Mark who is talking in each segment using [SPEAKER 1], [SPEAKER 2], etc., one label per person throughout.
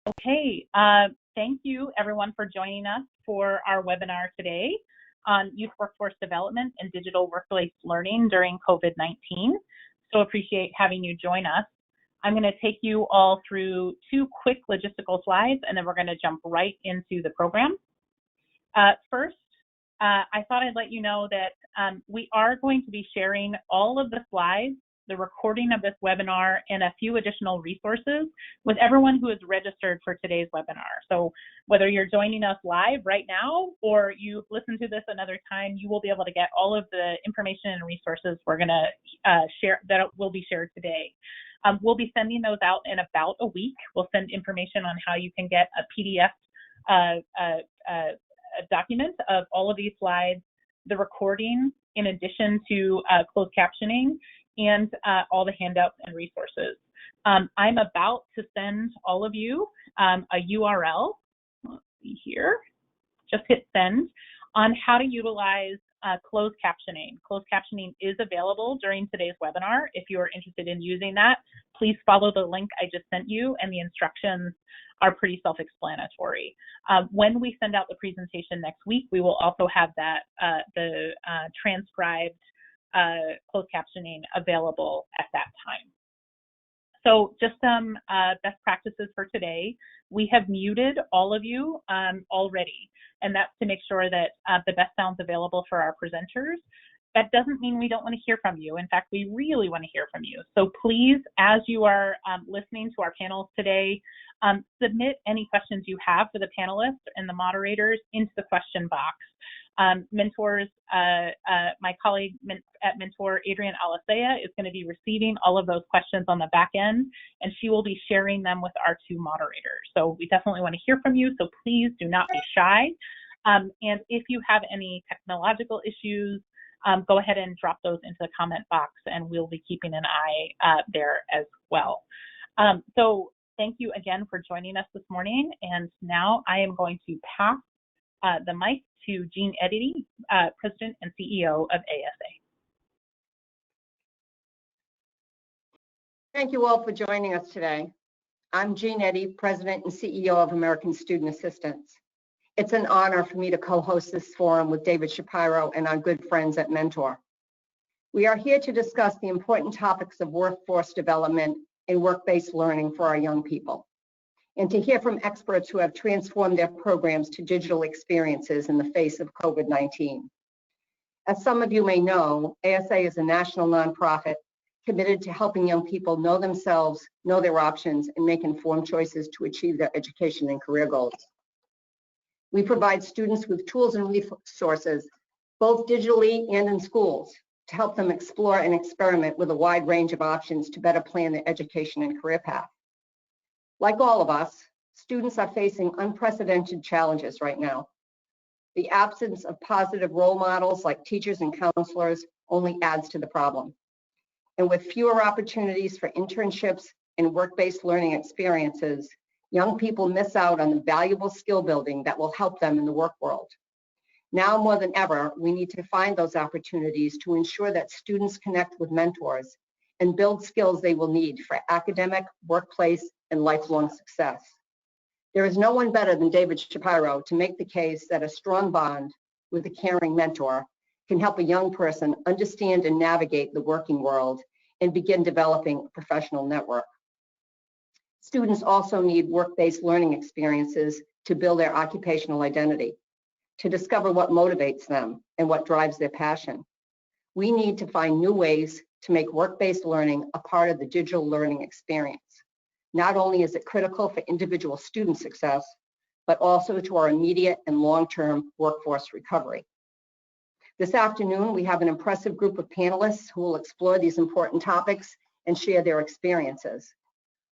[SPEAKER 1] Okay, thank you everyone for joining us for our webinar today on youth workforce development and digital workplace learning during COVID-19. So appreciate having you join us. I'm going to take you all through 2 quick logistical slides, and then we're going to jump right into the program. First, I thought I'd let you know that we are going to be sharing all of the slides, the recording of this webinar, and a few additional resources with everyone who is registered for today's webinar. So whether you're joining us live right now or you listen to this another time, you will be able to get all of the information and resources we're going to share that will be shared today. We'll be sending those out in about a week. We'll send information on how you can get a PDF a document of all of these slides, the recording, in addition to closed captioning, and all the handouts and resources. I'm about to send all of you a URL, let's see here, just hit send, on how to utilize closed captioning. Closed captioning is available during today's webinar. If you are interested in using that, please follow the link I just sent you, and the instructions are pretty self-explanatory. When we send out the presentation next week, we will also have that the transcribed closed captioning available at that time. So just some best practices for today. We have muted all of you already, and that's to make sure that the best sound's available for our presenters. That doesn't mean we don't want to hear from you. In fact, we really want to hear from you. So please, as you are listening to our panels today, submit any questions you have for the panelists and the moderators into the question box. Mentors, my colleague at Mentor, Adrienne Alicea, is going to be receiving all of those questions on the back end, and she will be sharing them with our 2 moderators. So we definitely want to hear from you, so please do not be shy. And if you have any technological issues, go ahead and drop those into the comment box, and we'll be keeping an eye there as well. So thank you again for joining us this morning, and now I am going to pass the mic to Jean Eddy, President and CEO of ASA.
[SPEAKER 2] Thank you all for joining us today. I'm Jean Eddy, President and CEO of American Student Assistance. It's an honor for me to co-host this forum with David Shapiro and our good friends at Mentor. We are here to discuss the important topics of workforce development and work-based learning for our young people, and to hear from experts who have transformed their programs to digital experiences in the face of COVID-19. As some of you may know, ASA is a national nonprofit committed to helping young people know themselves, know their options, and make informed choices to achieve their education and career goals. We provide students with tools and resources, both digitally and in schools, to help them explore and experiment with a wide range of options to better plan their education and career path. Like all of us, students are facing unprecedented challenges right now. The absence of positive role models like teachers and counselors only adds to the problem. And with fewer opportunities for internships and work-based learning experiences, young people miss out on the valuable skill building that will help them in the work world. Now more than ever, we need to find those opportunities to ensure that students connect with mentors and build skills they will need for academic, workplace, and lifelong success. There is no one better than David Shapiro to make the case that a strong bond with a caring mentor can help a young person understand and navigate the working world and begin developing a professional network. Students also need work-based learning experiences to build their occupational identity, to discover what motivates them and what drives their passion. We need to find new ways to make work-based learning a part of the digital learning experience. Not only is it critical for individual student success, but also to our immediate and long-term workforce recovery. This afternoon, we have an impressive group of panelists who will explore these important topics and share their experiences.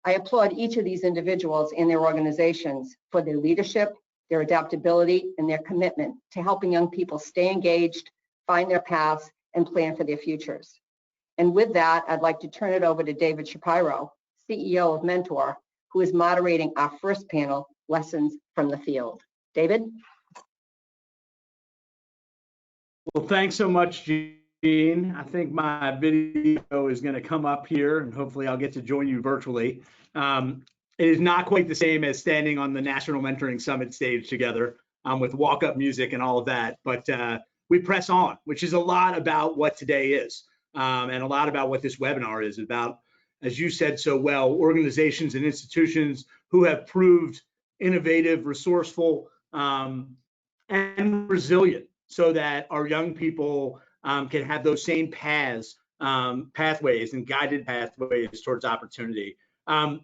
[SPEAKER 2] I applaud each of these individuals and their organizations for their leadership, their adaptability, and their commitment to helping young people stay engaged, find their paths, and plan for their futures. And with that, I'd like to turn it over to David Shapiro, CEO of Mentor, who is moderating our first panel, Lessons from the Field. David?
[SPEAKER 3] Well, thanks so much, Jean. I think my video is going to come up here, and hopefully I'll get to join you virtually. it is not quite the same as standing on the National Mentoring Summit stage together with walk-up music and all of that. But we press on, which is a lot about what today is, and a lot about what this webinar is about. As you said so well, organizations and institutions who have proved innovative, resourceful, and resilient, so that our young people can have those same paths, pathways and guided pathways towards opportunity. A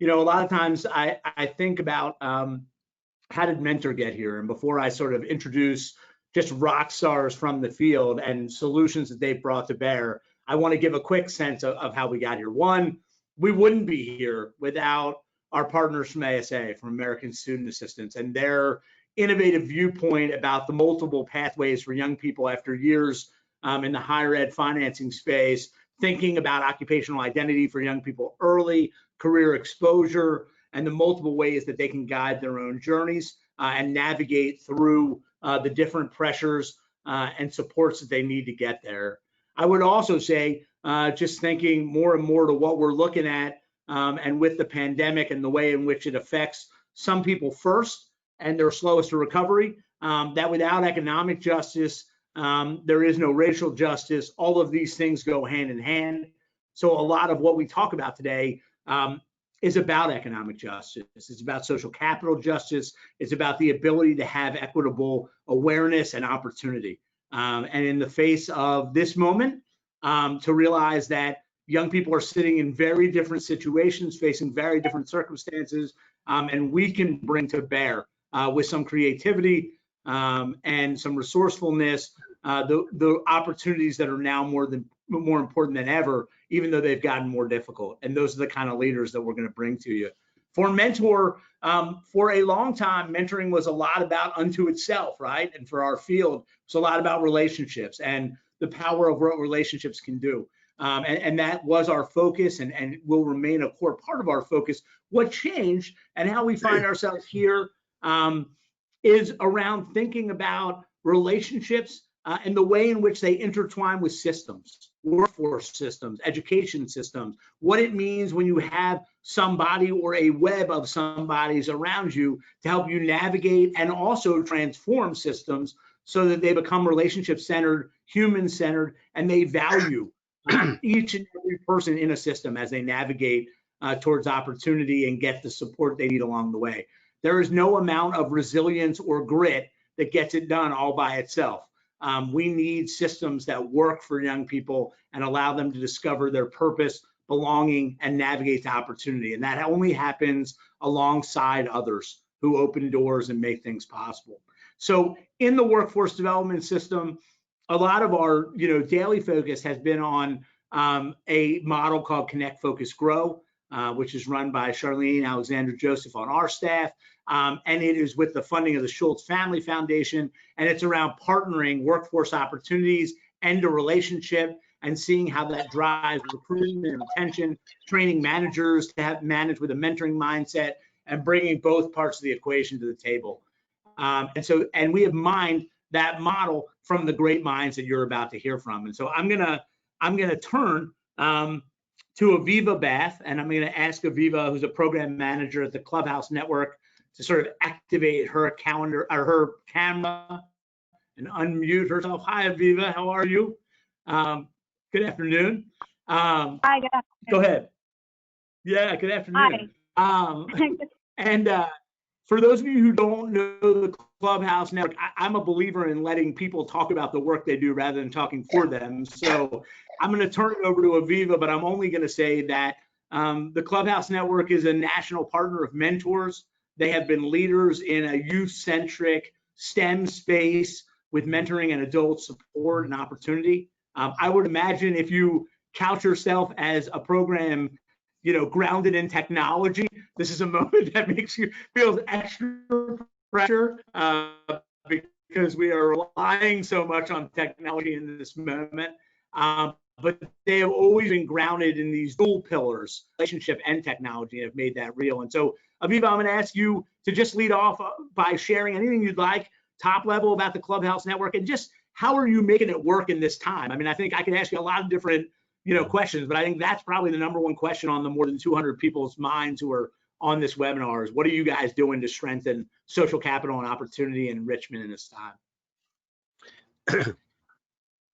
[SPEAKER 3] lot of times I think about how did Mentor get here? And before I sort of introduce just rock stars from the field and solutions that they've brought to bear, I want to give a quick sense of how we got here. One, we wouldn't be here without our partners from ASA, from American Student Assistance, and their innovative viewpoint about the multiple pathways for young people after years in the higher ed financing space, thinking about occupational identity for young people early, career exposure, and the multiple ways that they can guide their own journeys and navigate through the different pressures and supports that they need to get there. I would also say, just thinking more and more to what we're looking at and with the pandemic and the way in which it affects some people first and they're slowest to recovery, that without economic justice, there is no racial justice. All of these things go hand in hand. So a lot of what we talk about today is about economic justice. It's about social capital justice. It's about the ability to have equitable awareness and opportunity. And in the face of this moment, to realize that young people are sitting in very different situations, facing very different circumstances, and we can bring to bear with some creativity and some resourcefulness, the opportunities that are now more important than ever, even though they've gotten more difficult. And those are the kind of leaders that we're going to bring to you. For Mentor, for a long time, mentoring was a lot about unto itself, right? And for our field, it's a lot about relationships and the power of what relationships can do. And that was our focus and will remain a core part of our focus. What changed and how we find ourselves here is around thinking about relationships and the way in which they intertwine with systems, workforce systems, education systems, what it means when you have somebody or a web of somebodies around you to help you navigate and also transform systems so that they become relationship-centered, human-centered, and they value each and every person in a system as they navigate towards opportunity and get the support they need along the way. There is no amount of resilience or grit that gets it done all by itself. We need systems that work for young people and allow them to discover their purpose, belonging, and navigate to opportunity. And that only happens alongside others who open doors and make things possible. So in the workforce development system, a lot of our daily focus has been on a model called Connect, Focus, Grow, which is run by Charlene Alexander Joseph on our staff. And it is with the funding of the Schultz Family Foundation, and it's around partnering workforce opportunities and a relationship and seeing how that drives recruitment and retention, training managers to have managed with a mentoring mindset and bringing both parts of the equation to the table. And we have mined that model from the great minds that you're about to hear from. And so I'm gonna turn to Aviva Bath, and I'm gonna ask Aviva, who's a program manager at the Clubhouse Network, to sort of activate her calendar or her camera and unmute herself. Hi, Aviva, how are you? Good afternoon.
[SPEAKER 4] Hi, good afternoon.
[SPEAKER 3] Go ahead. Yeah, good afternoon.
[SPEAKER 4] Hi.
[SPEAKER 3] And for those of you who don't know the Clubhouse Network, I'm a believer in letting people talk about the work they do rather than talking for them. So I'm going to turn it over to Aviva, but I'm only going to say that the Clubhouse Network is a national partner of mentors. They have been leaders in a youth-centric STEM space with mentoring and adult support and opportunity. I would imagine if you couch yourself as a program, grounded in technology, this is a moment that makes you feel extra pressure because we are relying so much on technology in this moment. But they have always been grounded in these dual pillars, relationship and technology, and have made that real. And so, Aviva, I'm going to ask you to just lead off by sharing anything you'd like, top level, about the Clubhouse Network, and just how are you making it work in this time? I mean, I think I can ask you a lot of different questions, but I think that's probably the number one question on the more than 200 people's minds who are on this webinar is, what are you guys doing to strengthen social capital and opportunity and enrichment in this time?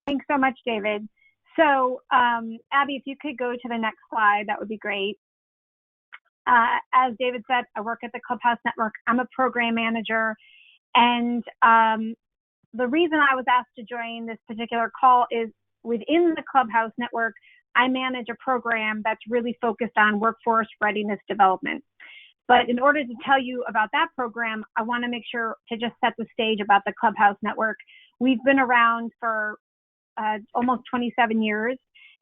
[SPEAKER 5] Thanks so much, David. So, Abby, if you could go to the next slide, that would be great. As David said, I work at the Clubhouse Network. I'm a program manager. And the reason I was asked to join this particular call is within the Clubhouse Network, I manage a program that's really focused on workforce readiness development. But in order to tell you about that program, I want to make sure to just set the stage about the Clubhouse Network. We've been around for almost 27 years.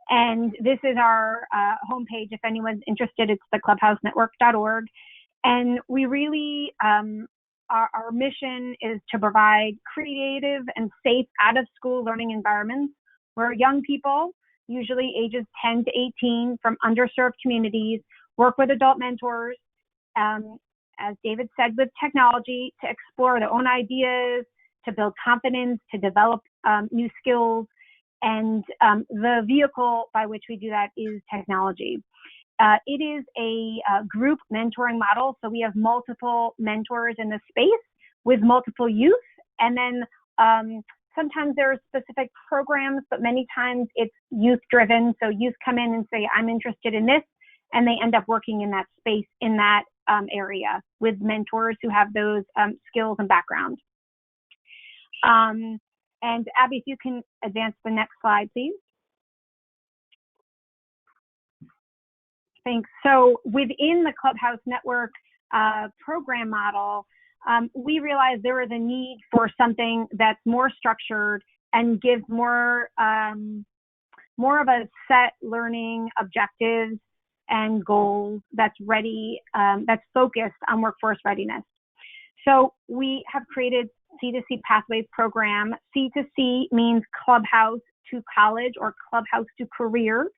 [SPEAKER 5] And this is our homepage. If anyone's interested, it's theclubhousenetwork.org. And we really, our mission is to provide creative and safe out-of-school learning environments where young people, usually ages 10 to 18 from underserved communities, work with adult mentors, as David said, with technology to explore their own ideas, to build confidence, to develop new skills. And the vehicle by which we do that is technology. It is a group mentoring model. So we have multiple mentors in the space with multiple youth. And then sometimes there are specific programs, but many times it's youth driven. So youth come in and say, I'm interested in this. And they end up working in that space, in that area with mentors who have those skills and backgrounds. And Abby, if you can advance the next slide, please. Thanks. So within the Clubhouse Network program model, we realized there was a need for something that's more structured and gives more of a set learning objectives and goals that's ready, that's focused on workforce readiness. So we have created CDC Pathways Program. C to C means Clubhouse to College or Clubhouse to Career.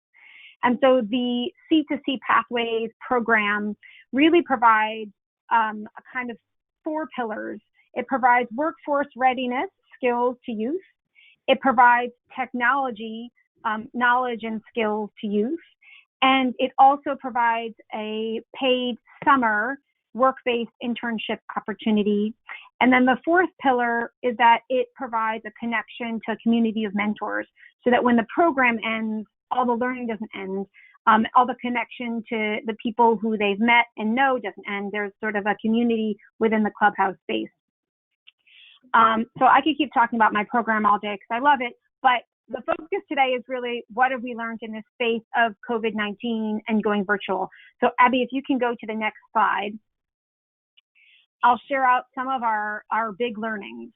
[SPEAKER 5] And so the C to C Pathways Program really provides a kind of 4 pillars. It provides workforce readiness skills to youth. It provides technology, knowledge and skills to youth. And it also provides a paid summer work-based internship opportunity. And then the 4th pillar is that it provides a connection to a community of mentors so that when the program ends, all the learning doesn't end. All the connection to the people who they've met and know doesn't end. There's sort of a community within the Clubhouse space. So I could keep talking about my program all day because I love it, but the focus today is really what have we learned in this space of COVID-19 and going virtual. So Abby, if you can go to the next slide, I'll share out some of our big learnings.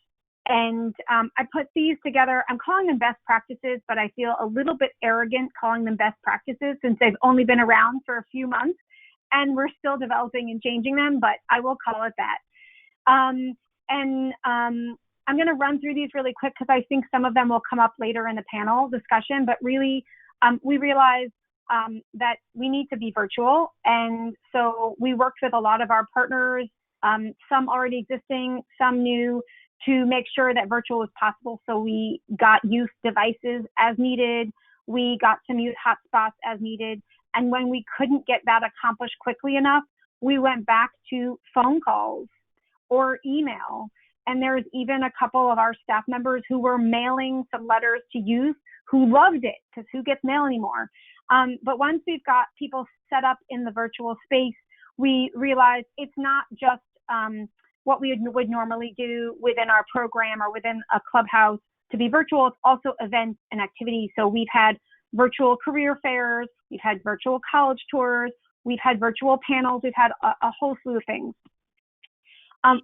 [SPEAKER 5] And I put these together. I'm calling them best practices, but I feel a little bit arrogant calling them best practices since they've only been around for a few months and we're still developing and changing them, but I will call it that. I'm going to run through these really quick because I think some of them will come up later in the panel discussion, but really we realized that we need to be virtual. And so we worked with a lot of our partners, some already existing, some new, to make sure that virtual was possible. So we got youth devices as needed. We got some youth hotspots as needed. And when we couldn't get that accomplished quickly enough, we went back to phone calls or email. And there's even a couple of our staff members who were mailing some letters to youth who loved it because who gets mail anymore? But once we've got people set up in the virtual space, we realized it's not just what we would normally do within our program or within a clubhouse to be virtual. It's also events and activities. So we've had virtual career fairs, we've had virtual college tours, we've had virtual panels, we've had a whole slew of things.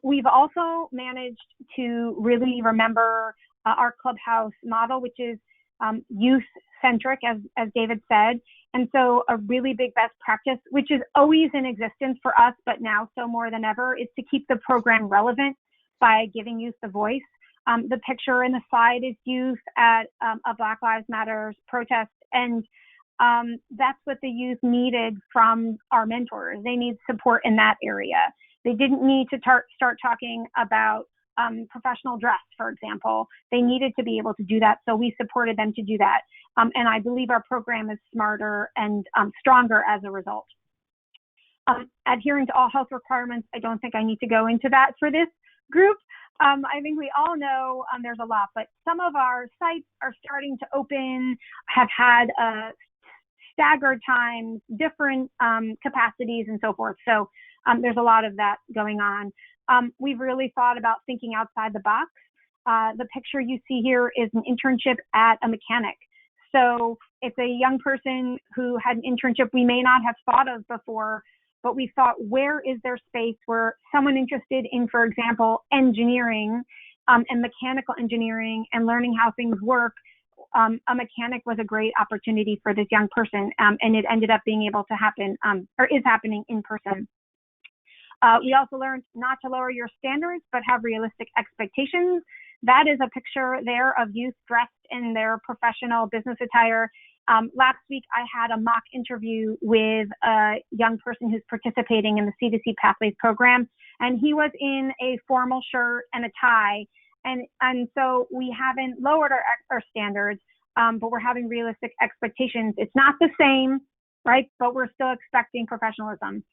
[SPEAKER 5] We've also managed to really remember our clubhouse model, which is youth-centric, as David said. And so a really big best practice, which is always in existence for us, but now so more than ever, is to keep the program relevant by giving youth the voice. The picture in the slide is youth at a Black Lives Matter protest. And that's what the youth needed from our mentors. They need support in that area. They didn't need to start talking about professional dress, for example. They needed to be able to do that, so we supported them to do that. And I believe our program is smarter and stronger as a result. Adhering to all health requirements, I don't think I need to go into that for this group. I think we all know there's a lot, but some of our sites are starting to open, have had staggered times, different capacities and so forth. So there's a lot of that going on. We've really thought about thinking outside the box. The picture you see here is an internship at a mechanic. So it's a young person who had an internship we may not have thought of before, but we thought, where is there space where someone interested in, for example, engineering and mechanical engineering and learning how things work, a mechanic was a great opportunity for this young person, and it ended up being able to happen, or is happening in person. We also learned not to lower your standards, but have realistic expectations. That is a picture there of youth dressed in their professional business attire. Last week, I had a mock interview with a young person who's participating in the CDC Pathways Program, and he was in a formal shirt and a tie. And so we haven't lowered our standards, but we're having realistic expectations. It's not the same, right? But we're still expecting professionalism.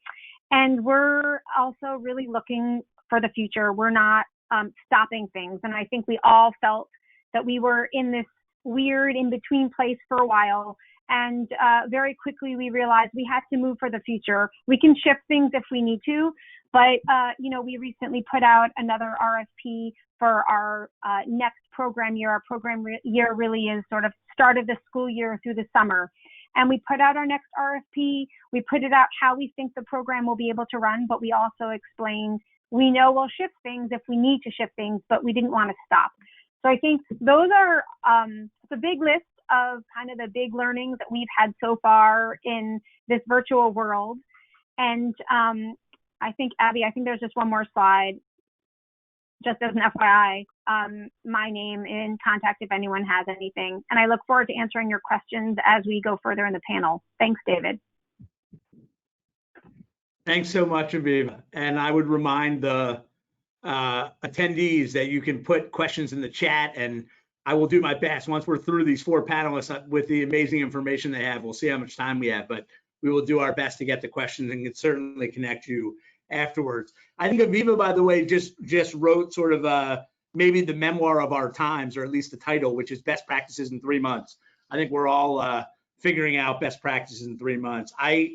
[SPEAKER 5] And we're also really looking for the future. We're not stopping things. And I think we all felt that we were in this weird in-between place for a while. And very quickly we realized we had to move for the future. We can shift things if we need to, but we recently put out another RFP for our next program year. Our program year really is sort of start of the school year through the summer. And we put out our next RFP. We put it out how we think the program will be able to run, but we also explained we know we'll shift things if we need to shift things, but we didn't want to stop. So I think those are the big list of kind of the big learnings that we've had so far in this virtual world. And I think, Abby, there's just one more slide. Just as an FYI, my name in contact if anyone has anything. And I look forward to answering your questions as we go further in the panel. Thanks, David.
[SPEAKER 3] Thanks so much, Aviva. And I would remind the attendees that you can put questions in the chat, and I will do my best. Once we're through these four panelists with the amazing information they have, we'll see how much time we have, but we will do our best to get the questions and can certainly connect you afterwards. I think Aviva, by the way, just wrote sort of maybe the memoir of our times, or at least the title, which is Best Practices in 3 Months. I think we're all figuring out best practices in 3 months. I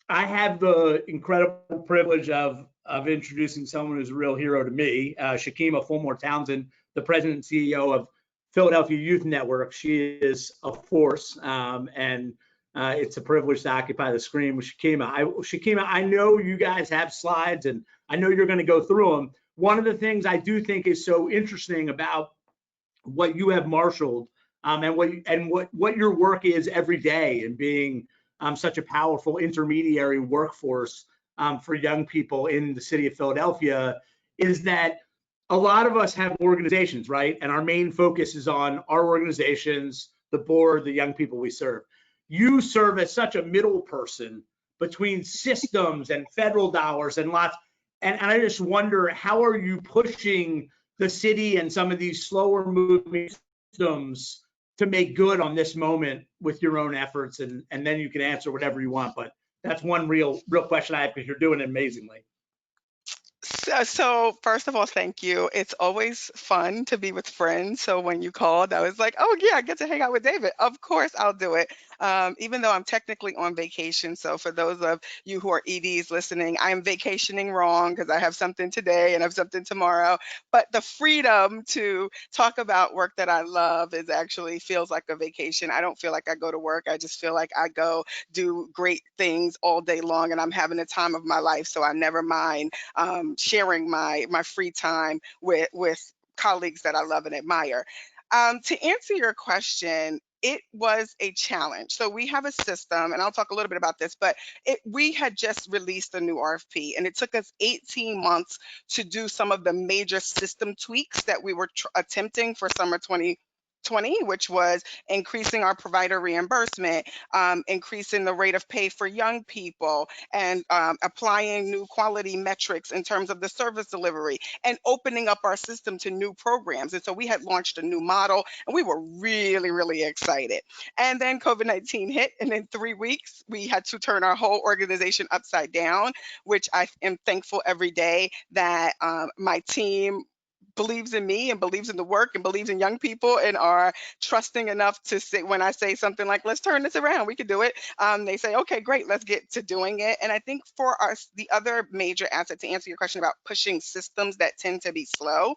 [SPEAKER 3] have the incredible privilege of introducing someone who's a real hero to me, Shakima Fulmore Townsend, the president and CEO of Philadelphia Youth Network. She is a force, and it's a privilege to occupy the screen with Shakima. Shakima, I know you guys have slides, and I know you're going to go through them. One of the things I do think is so interesting about what you have marshaled, and what your work is every day, and being such a powerful intermediary workforce for young people in the city of Philadelphia, is that a lot of us have organizations, right? And our main focus is on our organizations, the board, the young people we serve. You serve as such a middle person between systems and federal dollars and lots. And I just wonder, how are you pushing the city and some of these slower moving systems to make good on this moment with your own efforts? And then you can answer whatever you want. But that's one real question I have, because you're doing it amazingly.
[SPEAKER 6] So first of all, thank you. It's always fun to be with friends. So when you called, I was like, oh yeah, I get to hang out with David. Of course I'll do it. Even though I'm technically on vacation. So for those of you who are EDs listening, I am vacationing wrong because I have something today and I have something tomorrow. But the freedom to talk about work that I love is actually feels like a vacation. I don't feel like I go to work. I just feel like I go do great things all day long, and I'm having the time of my life. So I never mind sharing my free time with colleagues that I love and admire. To answer your question, it was a challenge. So we have a system, and I'll talk a little bit about this, but we had just released a new RFP, and it took us 18 months to do some of the major system tweaks that we were attempting for summer 2020 2020, which was increasing our provider reimbursement, increasing the rate of pay for young people, and applying new quality metrics in terms of the service delivery, and opening up our system to new programs. And so we had launched a new model, and we were really, really excited. And then COVID-19 hit, and in 3 weeks, we had to turn our whole organization upside down, which I am thankful every day that my team believes in me and believes in the work and believes in young people and are trusting enough to say, when I say something like, let's turn this around, we can do it. They say, okay, great, let's get to doing it. And I think for us, the other major asset, to answer your question about pushing systems that tend to be slow,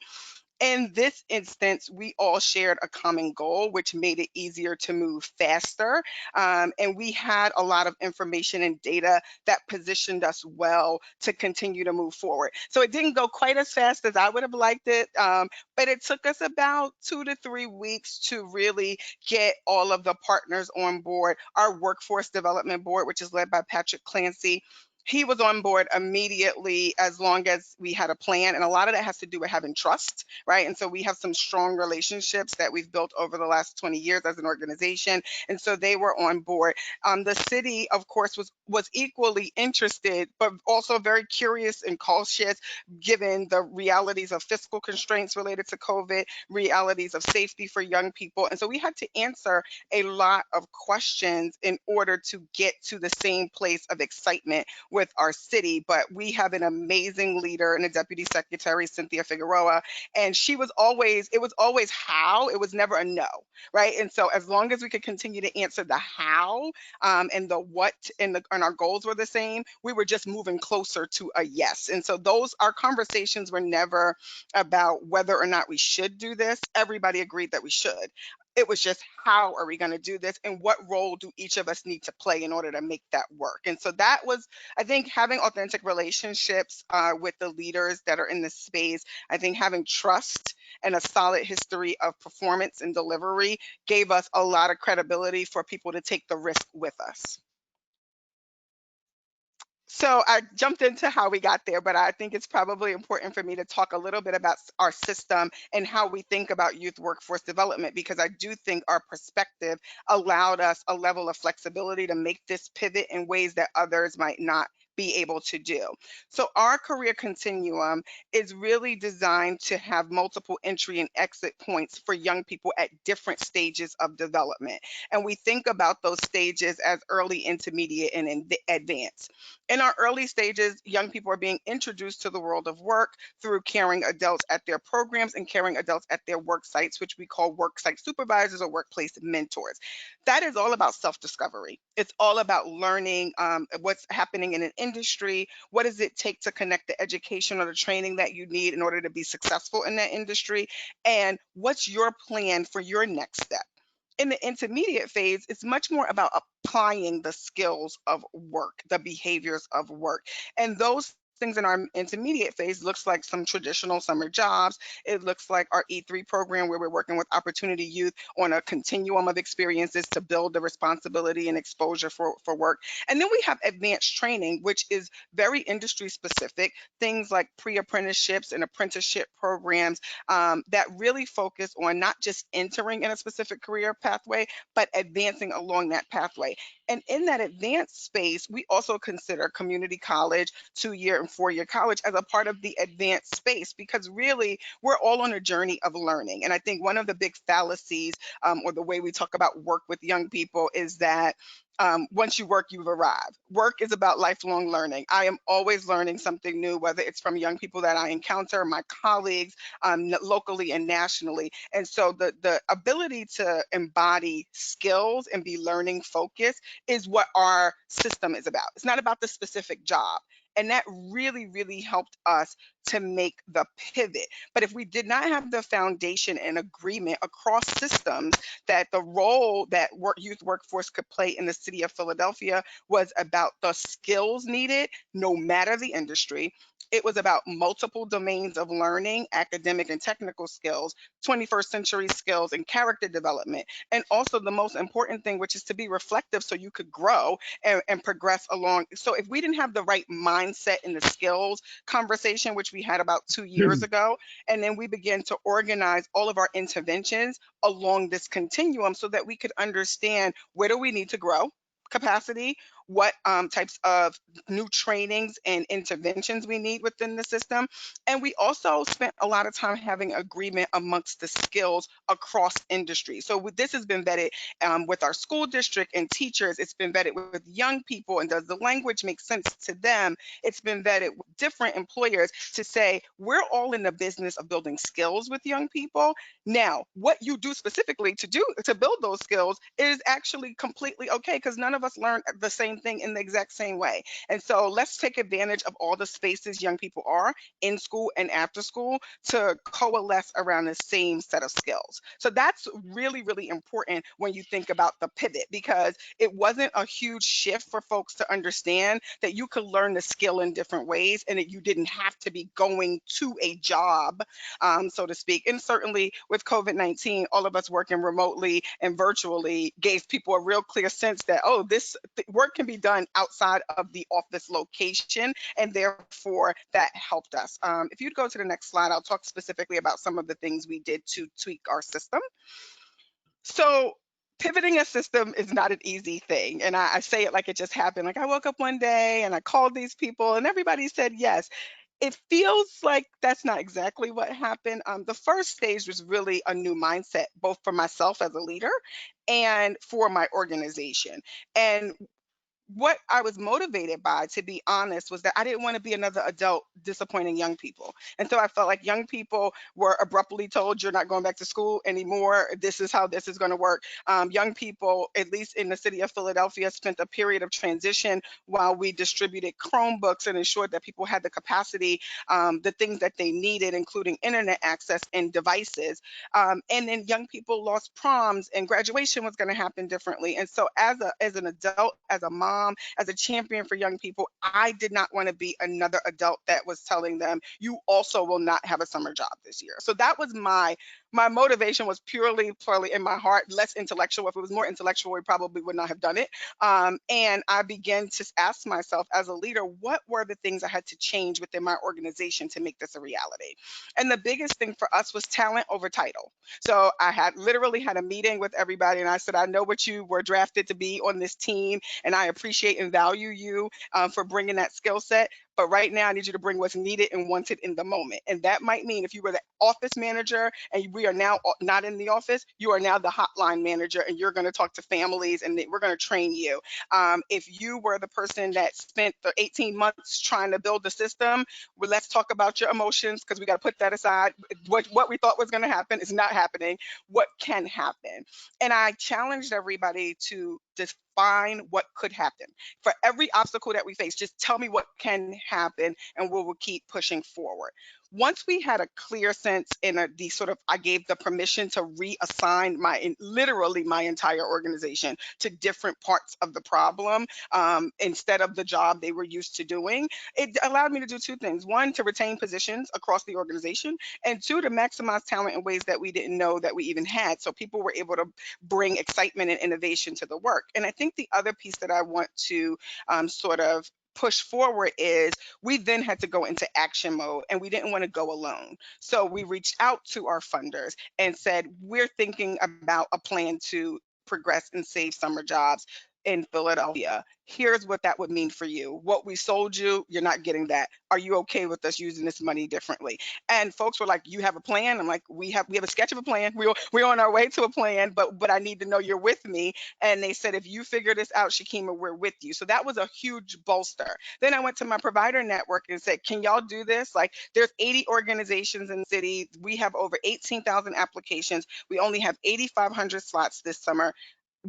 [SPEAKER 6] in this instance, we all shared a common goal, which made it easier to move faster. And we had a lot of information and data that positioned us well to continue to move forward. So it didn't go quite as fast as I would have liked it, but it took us about 2 to 3 weeks to really get all of the partners on board. Our workforce development board, which is led by Patrick Clancy, he was on board immediately as long as we had a plan. And a lot of that has to do with having trust, right? And so we have some strong relationships that we've built over the last 20 years as an organization. And so they were on board. The city, of course, was equally interested, but also very curious and cautious, given the realities of fiscal constraints related to COVID, realities of safety for young people. And so we had to answer a lot of questions in order to get to the same place of excitement with our city. But we have an amazing leader and a deputy secretary, Cynthia Figueroa, and it was always how, it was never a no, right? And so as long as we could continue to answer the how, and the what, and our goals were the same, we were just moving closer to a yes. And so our conversations were never about whether or not we should do this. Everybody agreed that we should. It was just, how are we going to do this, and what role do each of us need to play in order to make that work? And so that was, I think, having authentic relationships with the leaders that are in this space. I think having trust and a solid history of performance and delivery gave us a lot of credibility for people to take the risk with us. So I jumped into how we got there, but I think it's probably important for me to talk a little bit about our system and how we think about youth workforce development, because I do think our perspective allowed us a level of flexibility to make this pivot in ways that others might not be able to do. So our career continuum is really designed to have multiple entry and exit points for young people at different stages of development. And we think about those stages as early, intermediate, and advanced. In our early stages, young people are being introduced to the world of work through caring adults at their programs and caring adults at their work sites, which we call work site supervisors or workplace mentors. That is all about self-discovery. It's all about learning what's happening in an industry. What does it take to connect the education or the training that you need in order to be successful in that industry? And what's your plan for your next step? In the intermediate phase, it's much more about applying the skills of work, the behaviors of work. And those things in our intermediate phase looks like some traditional summer jobs. It looks like our E3 program, where we're working with opportunity youth on a continuum of experiences to build the responsibility and exposure for work. And then we have advanced training, which is very industry specific, things like pre-apprenticeships and apprenticeship programs that really focus on not just entering in a specific career pathway, but advancing along that pathway. And in that advanced space, we also consider community college, 2-year and 4-year college as a part of the advanced space, because really we're all on a journey of learning. And I think one of the big fallacies or the way we talk about work with young people is that once you work, you've arrived. Work is about lifelong learning. I am always learning something new, whether it's from young people that I encounter, my colleagues, locally and nationally. And so the ability to embody skills and be learning focused is what our system is about. It's not about the specific job. And that really, really helped us to make the pivot. But if we did not have the foundation and agreement across systems that the role that youth workforce could play in the city of Philadelphia was about the skills needed, no matter the industry. It was about multiple domains of learning, academic and technical skills, 21st century skills, and character development. And also the most important thing, which is to be reflective so you could grow and progress along. So if we didn't have the right mindset in the skills conversation, which we we had about 2 years ago. And then we began to organize all of our interventions along this continuum so that we could understand where do we need to grow capacity, what types of new trainings and interventions we need within the system. And we also spent a lot of time having agreement amongst the skills across industry. So this has been vetted with our school district and teachers. It's been vetted with young people, and does the language make sense to them? It's been vetted with different employers to say, we're all in the business of building skills with young people. Now, what you do specifically to build those skills is actually completely okay, because none of us learn the same thing in the exact same way. And so let's take advantage of all the spaces young people are in school and after school to coalesce around the same set of skills. So that's really, really important when you think about the pivot, because it wasn't a huge shift for folks to understand that you could learn the skill in different ways and that you didn't have to be going to a job, so to speak. And certainly with COVID-19, all of us working remotely and virtually gave people a real clear sense that, oh, this work can be done outside of the office location, and therefore that helped us. If you'd go to the next slide, I'll talk specifically about some of the things we did to tweak our system. So pivoting a system is not an easy thing. And I say it like it just happened. Like, I woke up one day and I called these people and everybody said yes. It feels like that's not exactly what happened. The first stage was really a new mindset, both for myself as a leader and for my organization. And what I was motivated by, to be honest, was that I didn't want to be another adult disappointing young people. And so I felt like young people were abruptly told, you're not going back to school anymore. This is how this is going to work. Young people, at least in the city of Philadelphia, spent a period of transition while we distributed Chromebooks and ensured that people had the capacity, the things that they needed, including internet access and devices. And then young people lost proms, and graduation was going to happen differently. And so as an adult, as a mom, as a champion for young people, I did not want to be another adult that was telling them, you also will not have a summer job this year. So that was my motivation, was purely in my heart, less intellectual. If it was more intellectual, we probably would not have done it. And I began to ask myself as a leader, what were the things I had to change within my organization to make this a reality? And the biggest thing for us was talent over title. So I had literally had a meeting with everybody, and I said, I know what you were drafted to be on this team, and I appreciate and value you for bringing that skill set. But right now, I need you to bring what's needed and wanted in the moment. And that might mean if you were the office manager and we are now not in the office, you are now the hotline manager, and you're going to talk to families and we're going to train you. If you were the person that spent the 18 months trying to build the system, well, let's talk about your emotions, because we got to put that aside. What we thought was going to happen is not happening. What can happen? And I challenged everybody to define what could happen. For every obstacle that we face, just tell me what can happen, and we will keep pushing forward. Once we had a clear sense in I gave the permission to reassign literally my entire organization to different parts of the problem, instead of the job they were used to doing. It allowed me to do two things. One, to retain positions across the organization, and two, to maximize talent in ways that we didn't know that we even had. So people were able to bring excitement and innovation to the work. And I think the other piece that I want to sort of push forward is we then had to go into action mode, and we didn't want to go alone. So we reached out to our funders and said, we're thinking about a plan to progress and save summer jobs in Philadelphia. Here's what that would mean for you. What we sold you, you're not getting that. Are you okay with us using this money differently? And folks were like, you have a plan? I'm like, we have a sketch of a plan. We're on our way to a plan, but I need to know you're with me. And they said, if you figure this out, Shakima, we're with you. So that was a huge bolster. Then I went to my provider network and said, can y'all do this? Like, there's 80 organizations in the city. We have over 18,000 applications. We only have 8,500 slots this summer.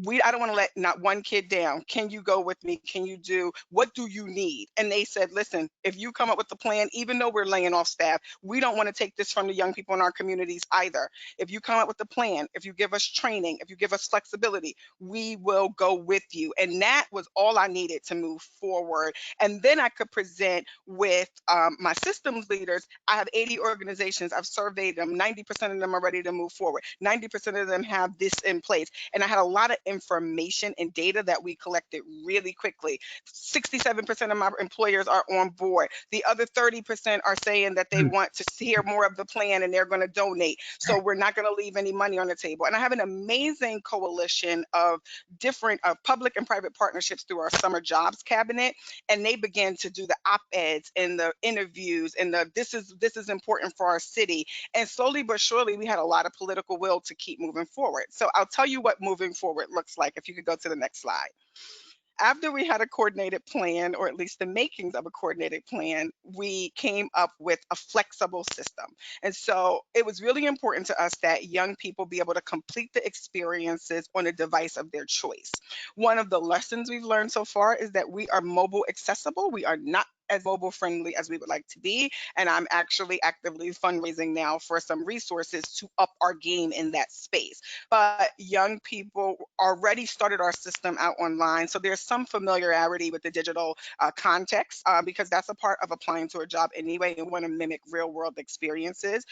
[SPEAKER 6] I don't want to let not one kid down. Can you go with me? Can you do, what do you need? And they said, listen, if you come up with a plan, even though we're laying off staff, we don't want to take this from the young people in our communities either. If you come up with a plan, if you give us training, if you give us flexibility, we will go with you. And that was all I needed to move forward. And then I could present with my systems leaders. I have 80 organizations. I've surveyed them. 90% of them are ready to move forward. 90% of them have this in place. And I had a lot of information and data that we collected really quickly. 67% of my employers are on board. The other 30% are saying that they want to hear more of the plan and they're going to donate. So we're not going to leave any money on the table. And I have an amazing coalition of different public and private partnerships through our summer jobs cabinet, and they began to do the op-eds and the interviews and the this is important for our city. And slowly but surely we had a lot of political will to keep moving forward. So I'll tell you what moving forward looks like. If you could go to the next slide. After we had a coordinated plan, or at least the makings of a coordinated plan, we came up with a flexible system. And so it was really important to us that young people be able to complete the experiences on a device of their choice. One of the lessons we've learned so far is that we are mobile accessible. We are not as mobile friendly as we would like to be. And I'm actually actively fundraising now for some resources to up our game in that space. But young people already started our system out online. So there's some familiarity with the digital context because that's a part of applying to a job anyway and want to mimic real world experiences.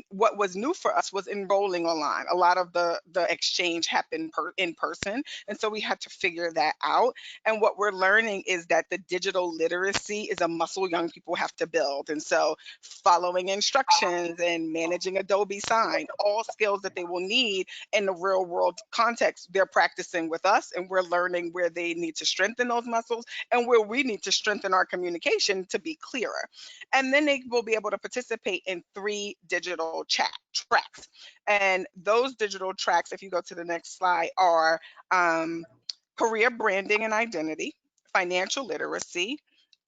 [SPEAKER 6] What was new for us was enrolling online. A lot of the exchange happened in person. And so we had to figure that out. And what we're learning is that the digital literacy is a muscle young people have to build. And so following instructions and managing Adobe Sign, all skills that they will need in the real world context, they're practicing with us, and we're learning where they need to strengthen those muscles and where we need to strengthen our communication to be clearer. And then they will be able to participate in 3 digital tracks. And those digital tracks, if you go to the next slide, are career branding and identity, financial literacy,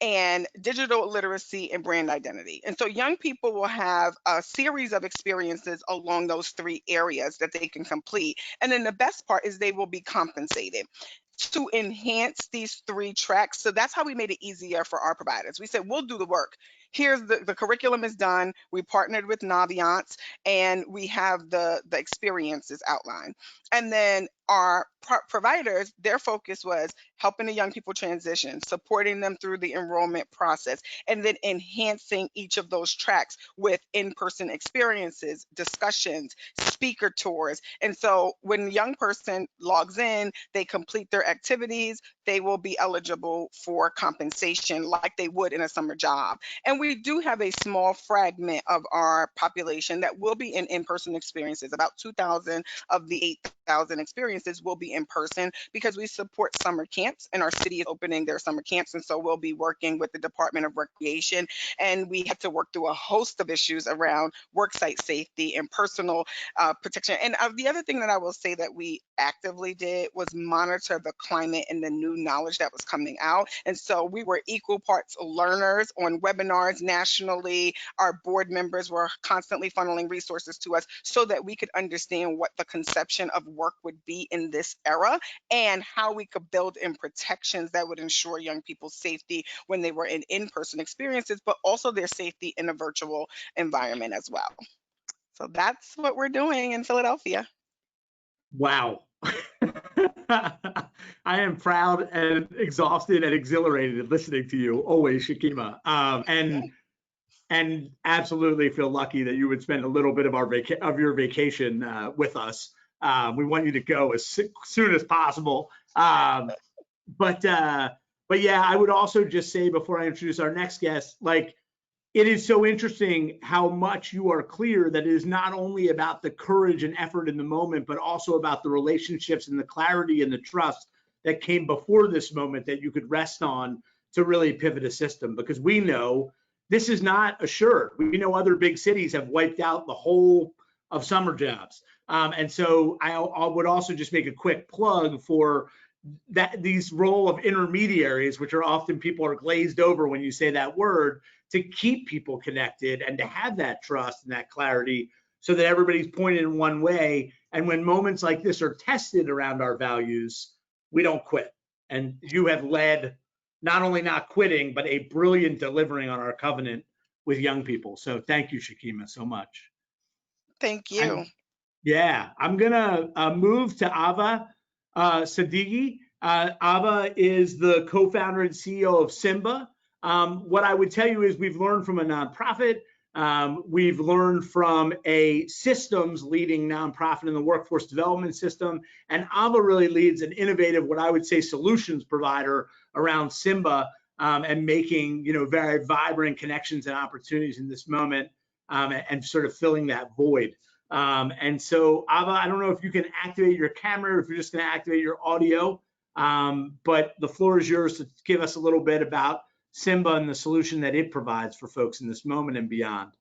[SPEAKER 6] and digital literacy and brand identity. And so young people will have a series of experiences along those 3 areas that they can complete. And then the best part is they will be compensated to enhance these 3 tracks. So that's how we made it easier for our providers. We said, we'll do the work. Here's the curriculum is done. We partnered with Naviance and we have the experiences outlined. And then our providers, their focus was helping the young people transition, supporting them through the enrollment process, and then enhancing each of those tracks with in-person experiences, discussions, speaker tours. And so when a young person logs in, they complete their activities, they will be eligible for compensation like they would in a summer job. And we do have a small fragment of our population that will be in in-person experiences. About 2,000 of the 8,000 experiences will be in person because we support summer camps and our city is opening their summer camps. And so we'll be working with the Department of Recreation, and we had to work through a host of issues around worksite safety and personal protection. And the other thing that I will say that we actively did was monitor the climate and the new knowledge that was coming out. And so we were equal parts learners on webinars nationally. Our board members were constantly funneling resources to us so that we could understand what the conception of work would be in this era and how we could build in protections that would ensure young people's safety when they were in in-person experiences, but also their safety in a virtual environment as well. So that's what we're doing in Philadelphia.
[SPEAKER 3] Wow. I am proud and exhausted and exhilarated listening to you always, Shakima. And absolutely feel lucky that you would spend a little bit of your vacation with us. We want you to go as soon as possible. But yeah, I would also just say before I introduce our next guest, like, it is so interesting how much you are clear that it is not only about the courage and effort in the moment, but also about the relationships and the clarity and the trust that came before this moment that you could rest on to really pivot a system. Because we know this is not assured. We know other big cities have wiped out the whole of summer jobs. And so I would also just make a quick plug for these role of intermediaries, which are often people are glazed over when you say that word, to keep people connected and to have that trust and that clarity so that everybody's pointed in one way. And when moments like this are tested around our values, we don't quit. And you have led not only not quitting, but a brilliant delivering on our covenant with young people. So thank you, Shakima, so much.
[SPEAKER 6] Thank you.
[SPEAKER 3] I'm gonna move to Ava Sadeghi. Ava is the co-founder and CEO of Simba. What I would tell you is we've learned from a nonprofit We've learned from a systems leading nonprofit in the workforce development system, and Ava really leads an innovative, what I would say, solutions provider around Simba, and making, very vibrant connections and opportunities in this moment, and sort of filling that void. And so, Ava, I don't know if you can activate your camera or if you're just going to activate your audio, but the floor is yours to give us a little bit about Simba and the solution that it provides for folks in this moment and beyond.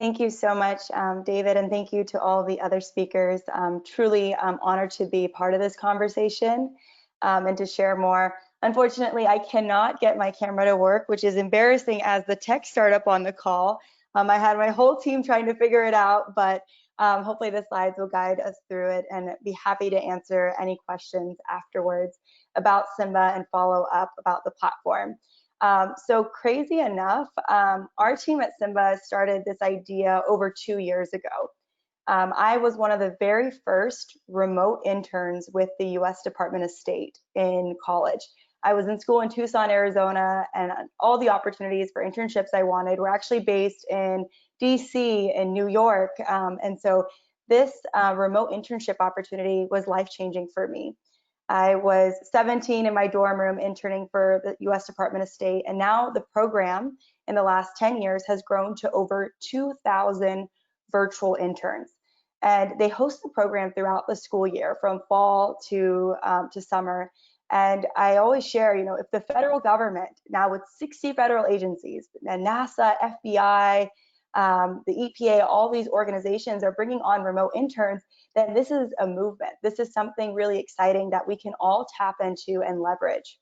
[SPEAKER 7] Thank you so much, David, and thank you to all the other speakers. Truly honored to be part of this conversation and to share more. Unfortunately, I cannot get my camera to work, which is embarrassing as the tech startup on the call. I had my whole team trying to figure it out, but hopefully the slides will guide us through it, and be happy to answer any questions afterwards about Simba and follow up about the platform. So crazy enough, our team at Simba started this idea over 2 years ago. I was one of the very first remote interns with the US Department of State in college. I was in school in Tucson, Arizona, and all the opportunities for internships I wanted were actually based in DC and New York. And so this remote internship opportunity was life-changing for me. I was 17 in my dorm room interning for the US Department of State, and now the program in the last 10 years has grown to over 2,000 virtual interns. And they host the program throughout the school year, from fall to summer. And I always share, if the federal government, now with 60 federal agencies, and NASA, FBI, the EPA, all these organizations are bringing on remote interns, then this is a movement. This is something really exciting that we can all tap into and leverage.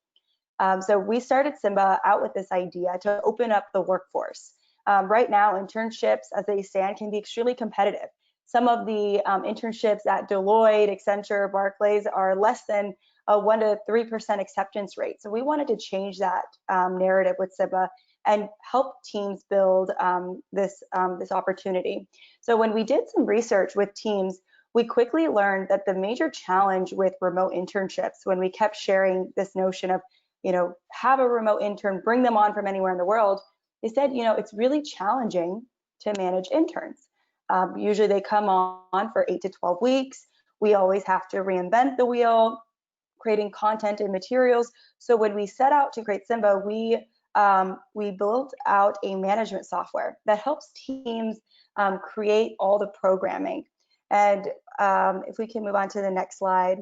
[SPEAKER 7] So we started Simba out with this idea to open up the workforce. Right now, internships as they stand can be extremely competitive. Some of the internships at Deloitte, Accenture, Barclays are less than a 1 to 3% acceptance rate. So we wanted to change that narrative with Simba and help teams build this opportunity. So when we did some research with teams, we quickly learned that the major challenge with remote internships, when we kept sharing this notion of, have a remote intern, bring them on from anywhere in the world, they said, it's really challenging to manage interns. Usually they come on for 8 to 12 weeks. We always have to reinvent the wheel, creating content and materials. So when we set out to create Simba, we built out a management software that helps teams create all the programming. And if we can move on to the next slide.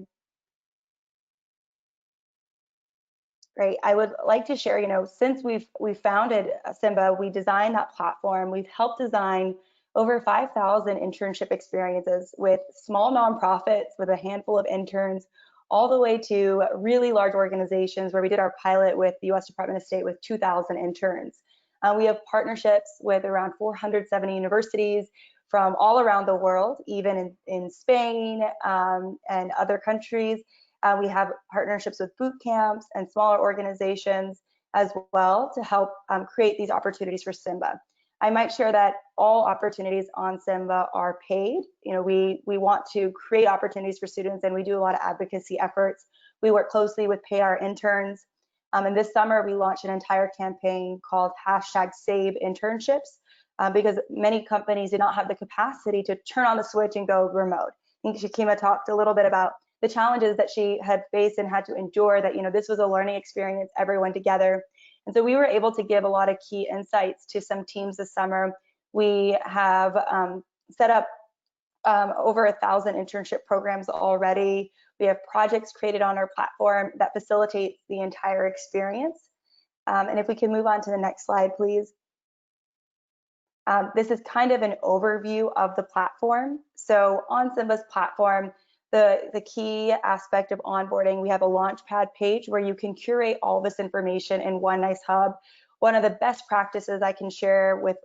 [SPEAKER 7] Great. I would like to share, since we've founded Simba, we designed that platform. We've helped design over 5,000 internship experiences with small nonprofits with a handful of interns, all the way to really large organizations where we did our pilot with the US Department of State with 2,000 interns. We have partnerships with around 470 universities from all around the world, even in Spain and other countries. We have partnerships with boot camps and smaller organizations as well to help create these opportunities for Simba. I might share that all opportunities on Simba are paid. We want to create opportunities for students, and we do a lot of advocacy efforts. We work closely with Pay Our Interns. And this summer, we launched an entire campaign called #SaveInternships because many companies did not have the capacity to turn on the switch and go remote. I think Shakima talked a little bit about the challenges that she had faced and had to endure, that this was a learning experience, everyone together. And so we were able to give a lot of key insights to some teams this summer. We have set up over 1,000 internship programs already. We have projects created on our platform that facilitate the entire experience. And if we can move on to the next slide, please. This is kind of an overview of the platform. So on Simba's platform, the key aspect of onboarding, we have a Launchpad page where you can curate all this information in one nice hub. One of the best practices I can share with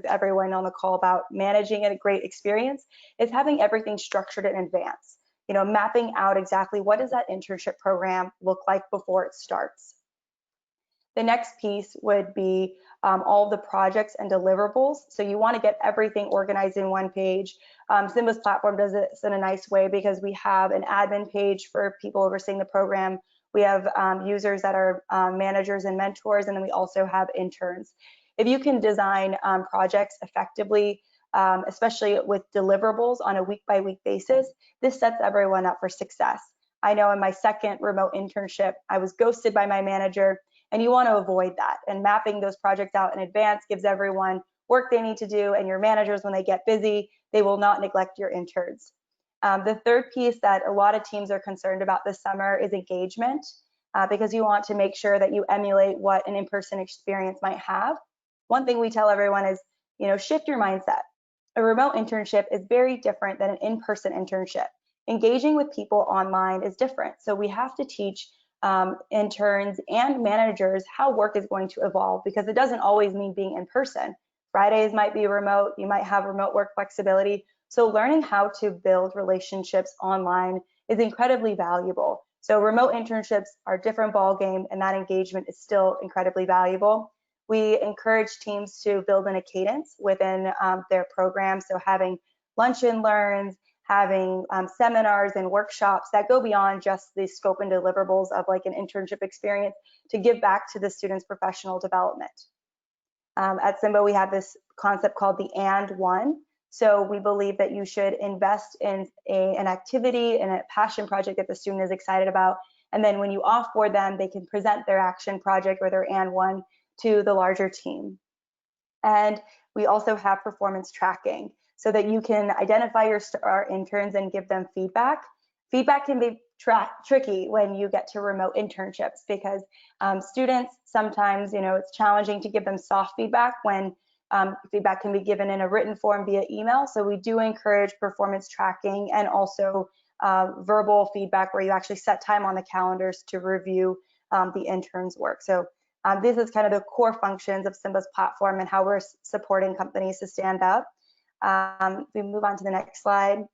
[SPEAKER 7] everyone on the call about managing a great experience is having everything structured in advance. Mapping out exactly what does that internship program look like before it starts. The next piece would be all the projects and deliverables. So you want to get everything organized in one page. Simba's platform does this in a nice way because we have an admin page for people overseeing the program. We have users that are managers and mentors, and then we also have interns. if you can design projects effectively, especially with deliverables on a week-by-week basis, this sets everyone up for success. I know in my second remote internship, I was ghosted by my manager, and you want to avoid that. And mapping those projects out in advance gives everyone work they need to do, and your managers, when they get busy, they will not neglect your interns. The third piece that a lot of teams are concerned about this summer is engagement, because you want to make sure that you emulate what an in-person experience might have. One thing we tell everyone is, shift your mindset. A remote internship is very different than an in-person internship. Engaging with people online is different. So we have to teach interns and managers how work is going to evolve, because it doesn't always mean being in person. Fridays might be remote, you might have remote work flexibility. So learning how to build relationships online is incredibly valuable. So remote internships are a different ballgame, and that engagement is still incredibly valuable. We encourage teams to build in a cadence within their program. So having lunch and learns, having seminars and workshops that go beyond just the scope and deliverables of like an internship experience to give back to the students' professional development. At Simba, we have this concept called the and one. So we believe that you should invest in an activity and a passion project that the student is excited about. And then when you offboard them, they can present their action project or their and one to the larger team. And we also have performance tracking so that you can identify our interns and give them feedback. Feedback can be tricky when you get to remote internships, because students sometimes, it's challenging to give them soft feedback when feedback can be given in a written form via email. So we do encourage performance tracking and also verbal feedback, where you actually set time on the calendars to review the intern's work. So this is kind of the core functions of Simbas Platform and how we're supporting companies to stand up. We move on to the next slide.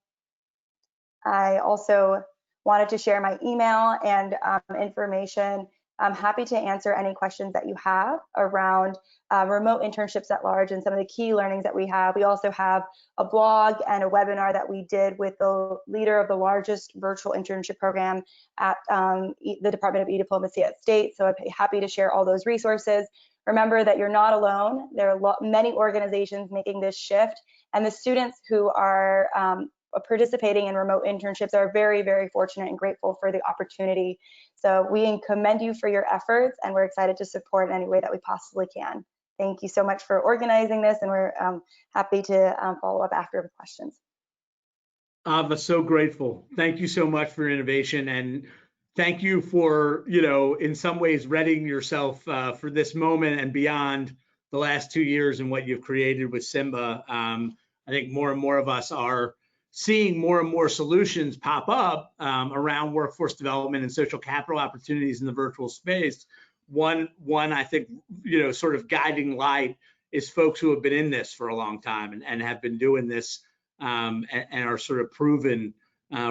[SPEAKER 7] I also wanted to share my email and information. I'm happy to answer any questions that you have around remote internships at large and some of the key learnings that we have. We also have a blog and a webinar that we did with the leader of the largest virtual internship program at the Department of E-Diplomacy at State. So I'd be happy to share all those resources. Remember that you're not alone. There are many organizations making this shift, and the students who are participating in remote internships are very, very fortunate and grateful for the opportunity. So we commend you for your efforts, and we're excited to support in any way that we possibly can. Thank you so much for organizing this, and we're happy to follow up after the questions.
[SPEAKER 3] Ava, so grateful. Thank you so much for innovation, and thank you for, in some ways readying yourself for this moment and beyond the last 2 years and what you've created with Simba. I think more and more of us are seeing more and more solutions pop up around workforce development and social capital opportunities in the virtual space. One I think, sort of guiding light is folks who have been in this for a long time and have been doing this and are sort of proven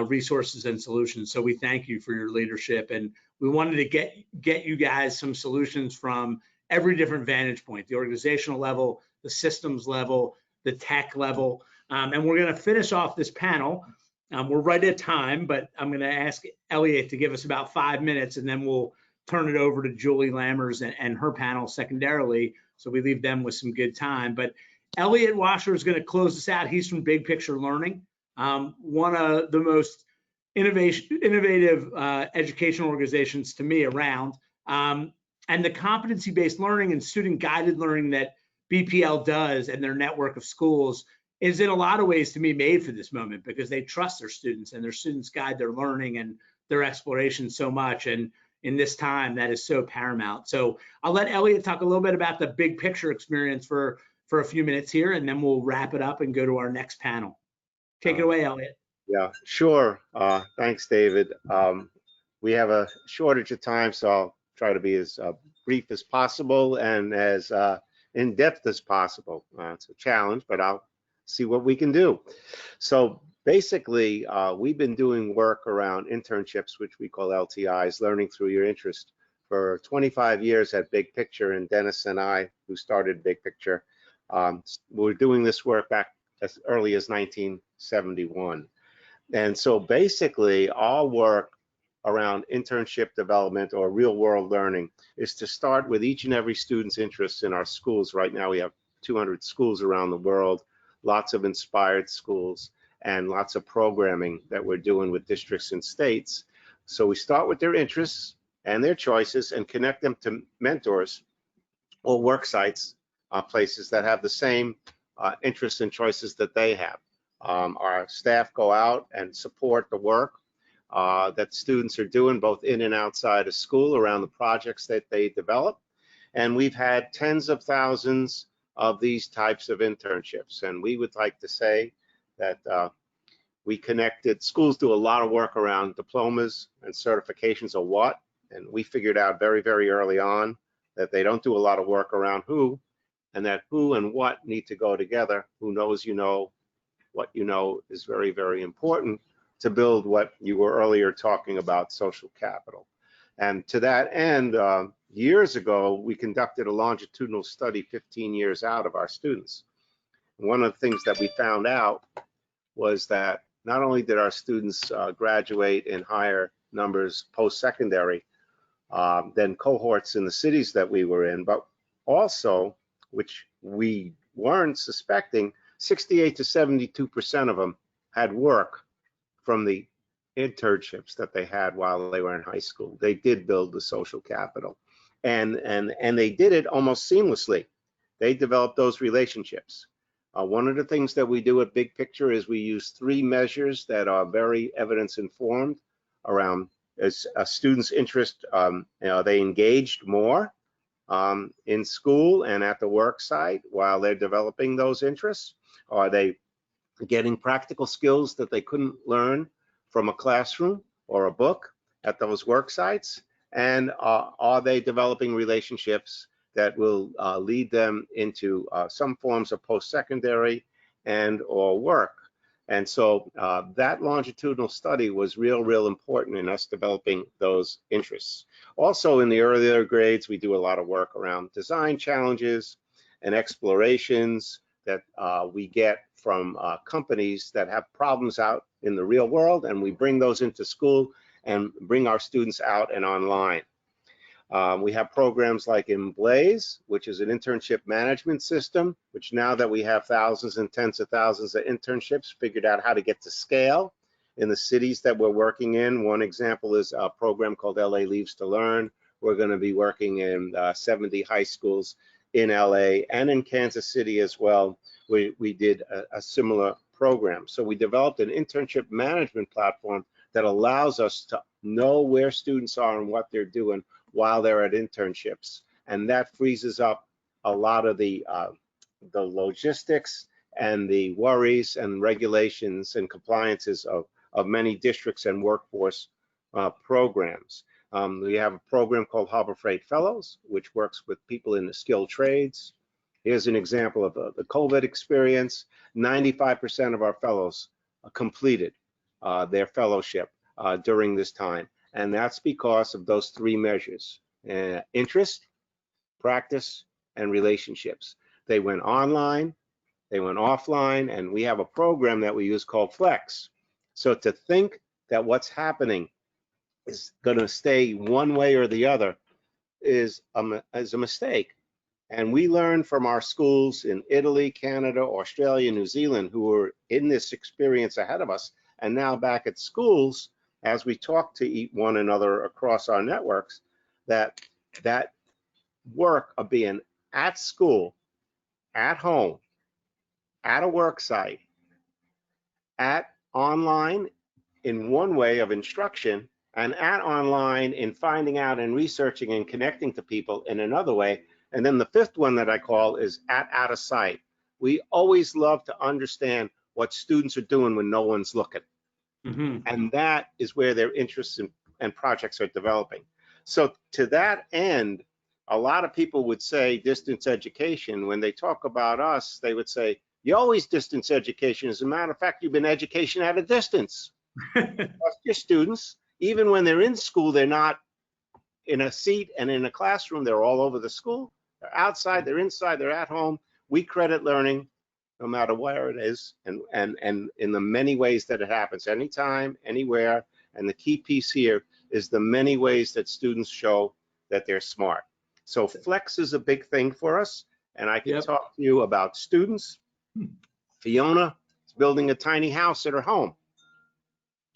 [SPEAKER 3] resources and solutions. So we thank you for your leadership, and we wanted to get you guys some solutions from every different vantage point: the organizational level, the systems level, the tech level. And we're going to finish off this panel. We're right at time, but I'm going to ask Elliot to give us about 5 minutes, and then we'll turn it over to Julie Lammers and her panel secondarily, so we leave them with some good time. But Elliot Washer is going to close us out. He's from Big Picture Learning, one of the most innovative educational organizations to me around. And the competency-based learning and student-guided learning that BPL does and their network of schools is in a lot of ways to me made for this moment, because they trust their students and their students guide their learning and their exploration so much. And in this time, that is so paramount. So I'll let Elliot talk a little bit about the big picture experience for a few minutes here, and then we'll wrap it up and go to our next panel. Take it away, Elliot.
[SPEAKER 8] Yeah, sure. Thanks, David. We have a shortage of time, so I'll try to be as brief as possible and as in-depth as possible. It's a challenge, but I'll see what we can do. So basically, we've been doing work around internships, which we call LTIs, learning through your interest, for 25 years at Big Picture, and Dennis and I, who started Big Picture, we're doing this work back as early as 1971. And so basically, our work around internship development or real world learning is to start with each and every student's interests in our schools. Right now we have 200 schools around the world, lots of inspired schools, and lots of programming that we're doing with districts and states. So we start with their interests and their choices and connect them to mentors or work sites, places that have the same interests and choices that they have. Our staff go out and support the work that students are doing both in and outside of school around the projects that they develop. And we've had tens of thousands of these types of internships. And we would like to say that we connected, schools do a lot of work around diplomas and certifications of what, and we figured out very, very early on that they don't do a lot of work around who, and that who and what need to go together. Who knows you know, what you know is very, very important to build what you were earlier talking about, social capital. And to that end, years ago, we conducted a longitudinal study 15 years out of our students. One of the things that we found out was that not only did our students graduate in higher numbers post-secondary than cohorts in the cities that we were in, but also, which we weren't suspecting, 68 to 72% of them had work from the internships that they had while they were in high school. They did build the social capital, and they did it almost seamlessly. They developed those relationships. One of the things that we do at Big Picture is we use 3 measures that are very evidence informed around as a student's interest. They engaged more in school and at the work site while they're developing those interests? Are they getting practical skills that they couldn't learn from a classroom or a book at those work sites? And are they developing relationships that will lead them into some forms of post-secondary and or work? And so that longitudinal study was real important in us developing those interests. Also in the earlier grades, we do a lot of work around design challenges and explorations that we get from companies that have problems out in the real world, and we bring those into school and bring our students out and online. We have programs like Emblaze, which is an internship management system, which now that we have thousands and tens of thousands of internships, figured out how to get to scale in the cities that we're working in. One example is a program called LA Leaves to Learn. We're going to be working in 70 high schools in LA and in Kansas City as well. We did a similar program. So we developed an internship management platform that allows us to know where students are and what they're doing while they're at internships. And that freezes up a lot of the logistics and the worries and regulations and compliances of many districts and workforce programs. We have a program called Harbor Freight Fellows, which works with people in the skilled trades. Here's an example of the COVID experience. 95% of our fellows completed their fellowship during this time. And that's because of those 3 measures: interest, practice, and relationships. They went online, they went offline, and we have a program that we use called Flex. So to think that what's happening is going to stay one way or the other is a mistake. And we learned from our schools in Italy, Canada, Australia, New Zealand, who were in this experience ahead of us, and now back at schools, as we talk to one another across our networks, that work of being at school, at home, at a work site, at online in one way of instruction, and at online in finding out and researching and connecting to people in another way. And then the 5th one that I call is at out of sight. We always love to understand what students are doing when no one's looking. Mm-hmm. And that is where their interests and projects are developing. So to that end, a lot of people would say distance education. When they talk about us, they would say, you always distance education. As a matter of fact, you've been education at a distance. Your students, even when they're in school, they're not in a seat and in a classroom. They're all over the school. They're outside, they're inside, they're at home. We credit learning no matter where it is, and in the many ways that it happens, anytime, anywhere. And the key piece here is the many ways that students show that they're smart. So flex is a big thing for us. And I can talk to you about students. Fiona is building a tiny house at her home.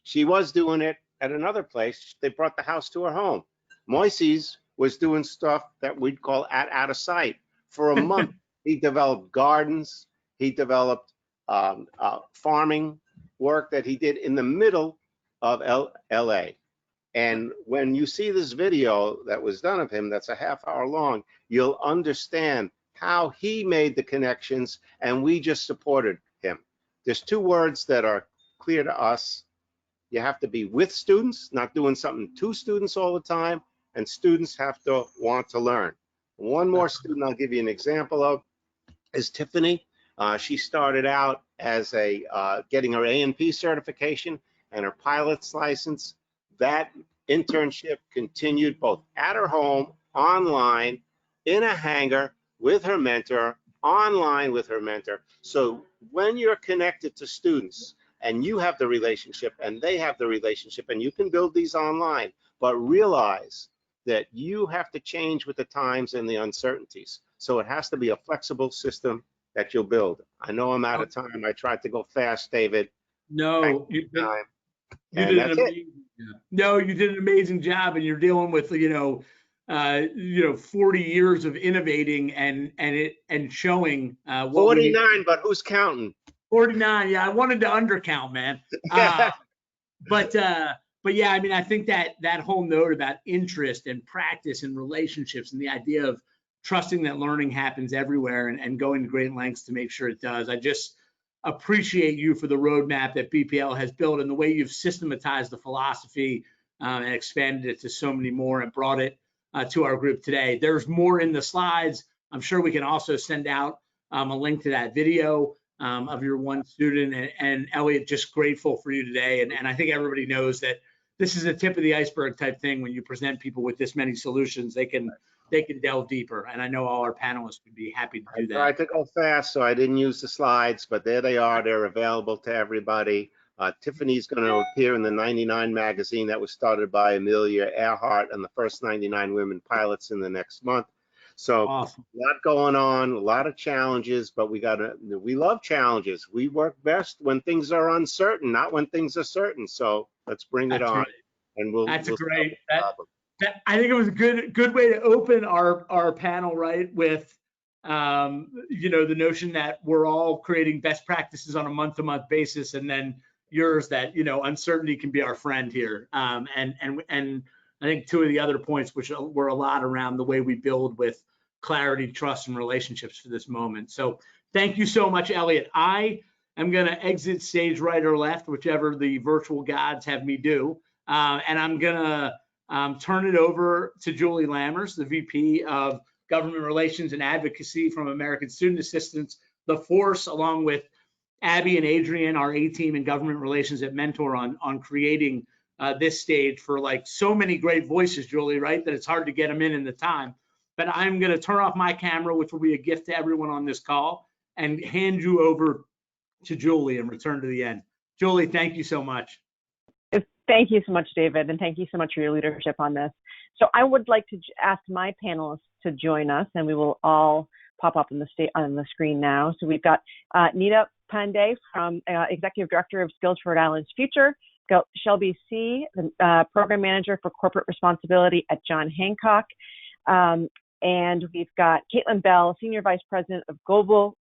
[SPEAKER 8] She was doing it at another place. They brought the house to her home. Moises was doing stuff that we'd call out of sight. For a month, he developed gardens. He developed farming work that he did in the middle of LA. And when you see this video that was done of him, that's a half-hour long, you'll understand how he made the connections, and we just supported him. There's two words that are clear to us. You have to be with students, not doing something to students all the time, and students have to want to learn. One more student I'll give you an example of is Tiffany. She started out as getting her A&P certification and her pilot's license. That internship continued both at her home, online, in a hangar with her mentor, online with her mentor. So when you're connected to students and you have the relationship and they have the relationship, and you can build these online, but realize that you have to change with the times and the uncertainties. So it has to be a flexible system that you'll build. I know I'm out of time. I tried to go fast, David.
[SPEAKER 3] No, you did an amazing job. No, you did an amazing job, and you're dealing with 40 years of innovating and showing what
[SPEAKER 8] 49, but who's counting?
[SPEAKER 3] 49. Yeah, I wanted to undercount, man. But yeah, I mean, I think that whole note about interest and practice and relationships and the idea of trusting that learning happens everywhere and going to great lengths to make sure it does. I just appreciate you for the roadmap that BPL has built and the way you've systematized the philosophy and expanded it to so many more and brought it to our group today. There's more in the slides. I'm sure we can also send out a link to that video of your one student. And Elliot, just grateful for you today. And I think everybody knows that this is a tip of the iceberg type thing. When you present people with this many solutions, they can delve deeper. And I know all our panelists would be happy to do that.
[SPEAKER 8] I tried to go fast, so I didn't use the slides, but there they are. They're available to everybody. Tiffany's going to appear in the 99 magazine that was started by Amelia Earhart and the first 99 women pilots in the next month. So awesome. A lot going on, a lot of challenges, but we love challenges. We work best when things are uncertain, not when things are certain. So let's bring it on.
[SPEAKER 3] Right.
[SPEAKER 8] And we'll
[SPEAKER 3] great. I think it was a good way to open our panel, right? With the notion that we're all creating best practices on a month-to-month basis, and then yours that uncertainty can be our friend here. And I think two of the other points, which were a lot around the way we build with clarity, trust, and relationships for this moment. So thank you so much, Elliot. I am going to exit stage right or left, whichever the virtual gods have me do, and I'm going to turn it over to Julie Lammers, the VP of Government Relations and Advocacy from American Student Assistance, the force, along with Abby and Adrian, our A-team in Government Relations at Mentor, on creating this stage for so many great voices, Julie, right? That it's hard to get them in the time. But I'm going to turn off my camera, which will be a gift to everyone on this call, and hand you over to Julie and return to the end. Julie, thank you so much.
[SPEAKER 4] Thank you so much, David, and thank you so much for your leadership on this. So I would like to ask my panelists to join us, and we will all pop up on the screen now. So we've got Nita Pandey, from Executive Director of Skills for Rhode Island's Future, Shelby C., the Program Manager for Corporate Responsibility at John Hancock, and we've got Caitlin Bell, Senior Vice President of Global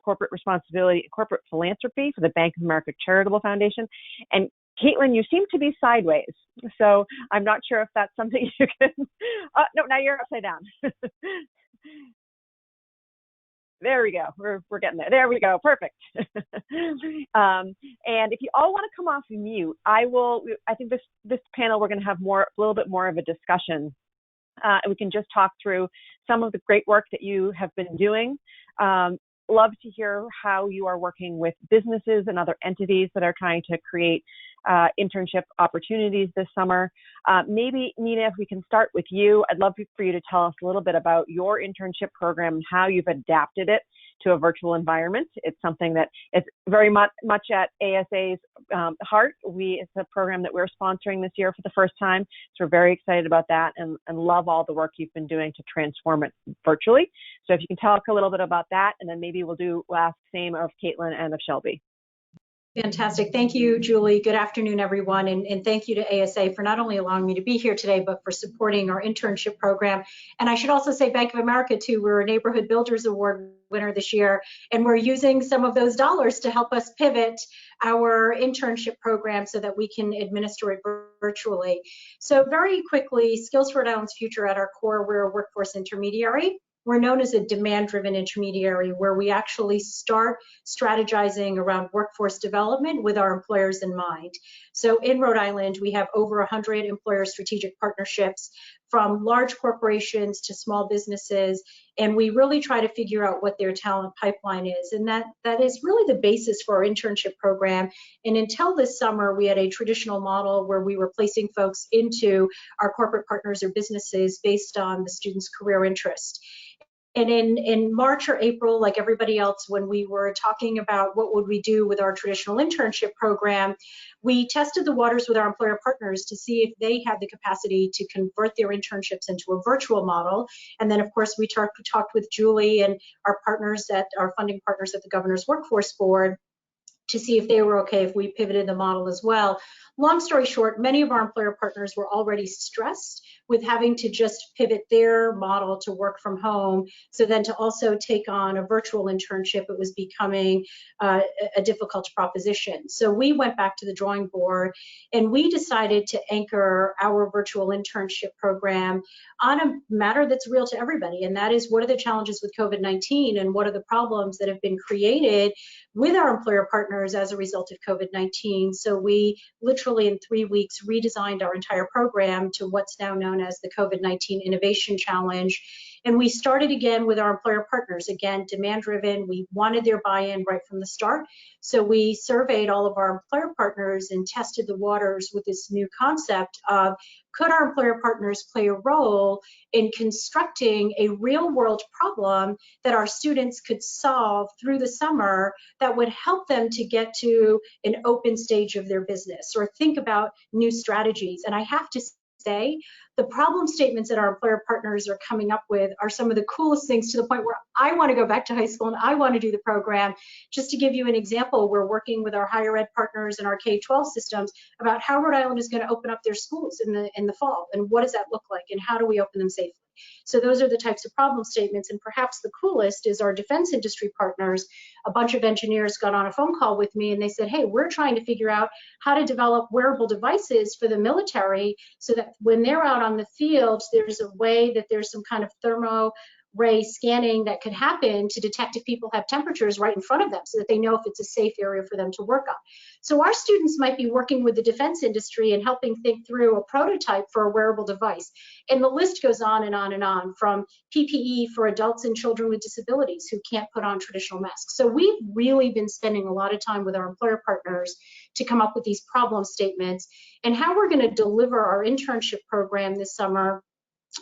[SPEAKER 4] Corporate Responsibility and Corporate Philanthropy for the Bank of America Charitable Foundation. And Caitlin, you seem to be sideways, so I'm not sure if that's something you can. No, now you're upside down. There we go. We're getting there. There we go. Perfect. And if you all want to come off mute, I think this panel we're going to have a little bit more of a discussion, and we can just talk through some of the great work that you have been doing. Love to hear how you are working with businesses and other entities that are trying to create internship opportunities this summer. Maybe, Nina, if we can start with you, I'd love for you to tell us a little bit about your internship program and how you've adapted it to a virtual environment. It's something that is very much at ASA's heart. It's a program that we're sponsoring this year for the first time. So we're very excited about that and love all the work you've been doing to transform it virtually. So if you can talk a little bit about that, and then maybe we'll ask the same of Caitlin and of Shelby.
[SPEAKER 9] Fantastic. Thank you, Julie. Good afternoon, everyone. And thank you to ASA for not only allowing me to be here today, but for supporting our internship program. And I should also say Bank of America, too. We're a Neighborhood Builders Award winner this year, and we're using some of those dollars to help us pivot our internship program so that we can administer it virtually. So very quickly, Skills for Rhode Island's Future, at our core, we're a workforce intermediary. We're known as a demand-driven intermediary, where we actually start strategizing around workforce development with our employers in mind. So in Rhode Island, we have over 100 employer strategic partnerships, from large corporations to small businesses, and we really try to figure out what their talent pipeline is. And that is really the basis for our internship program. And until this summer, we had a traditional model where we were placing folks into our corporate partners or businesses based on the student's career interest. And in March or April, like everybody else, when we were talking about what would we do with our traditional internship program, we tested the waters with our employer partners to see if they had the capacity to convert their internships into a virtual model. And then, of course, we talked with Julie and our funding partners at the Governor's Workforce Board to see if they were okay if we pivoted the model as well. Long story short, many of our employer partners were already stressed with having to just pivot their model to work from home. So then to also take on a virtual internship, it was becoming a difficult proposition. So we went back to the drawing board and we decided to anchor our virtual internship program on a matter that's real to everybody. And that is, what are the challenges with COVID-19 and what are the problems that have been created with our employer partners as a result of COVID-19. So we literally in 3 weeks redesigned our entire program to what's now known as the COVID-19 Innovation Challenge. And we started again with our employer partners, again, demand-driven. We wanted their buy-in right from the start. So we surveyed all of our employer partners and tested the waters with this new concept of, could our employer partners play a role in constructing a real-world problem that our students could solve through the summer that would help them to get to an open stage of their business or think about new strategies. And I have to say, the problem statements that our employer partners are coming up with are some of the coolest things, to the point where I want to go back to high school and I want to do the program. Just to give you an example, we're working with our higher ed partners and our K-12 systems about how Rhode Island is going to open up their schools in the fall, and what does that look like, and how do we open them safely. So those are the types of problem statements. And perhaps the coolest is our defense industry partners. A bunch of engineers got on a phone call with me and they said, hey, we're trying to figure out how to develop wearable devices for the military so that when they're out on the field, there's a way that there's some kind of thermo ray scanning that could happen to detect if people have temperatures right in front of them, so that they know if it's a safe area for them to work on. So our students might be working with the defense industry and helping think through a prototype for a wearable device. And the list goes on and on and on, from PPE for adults and children with disabilities who can't put on traditional masks. So we've really been spending a lot of time with our employer partners to come up with these problem statements. And how we're going to deliver our internship program this summer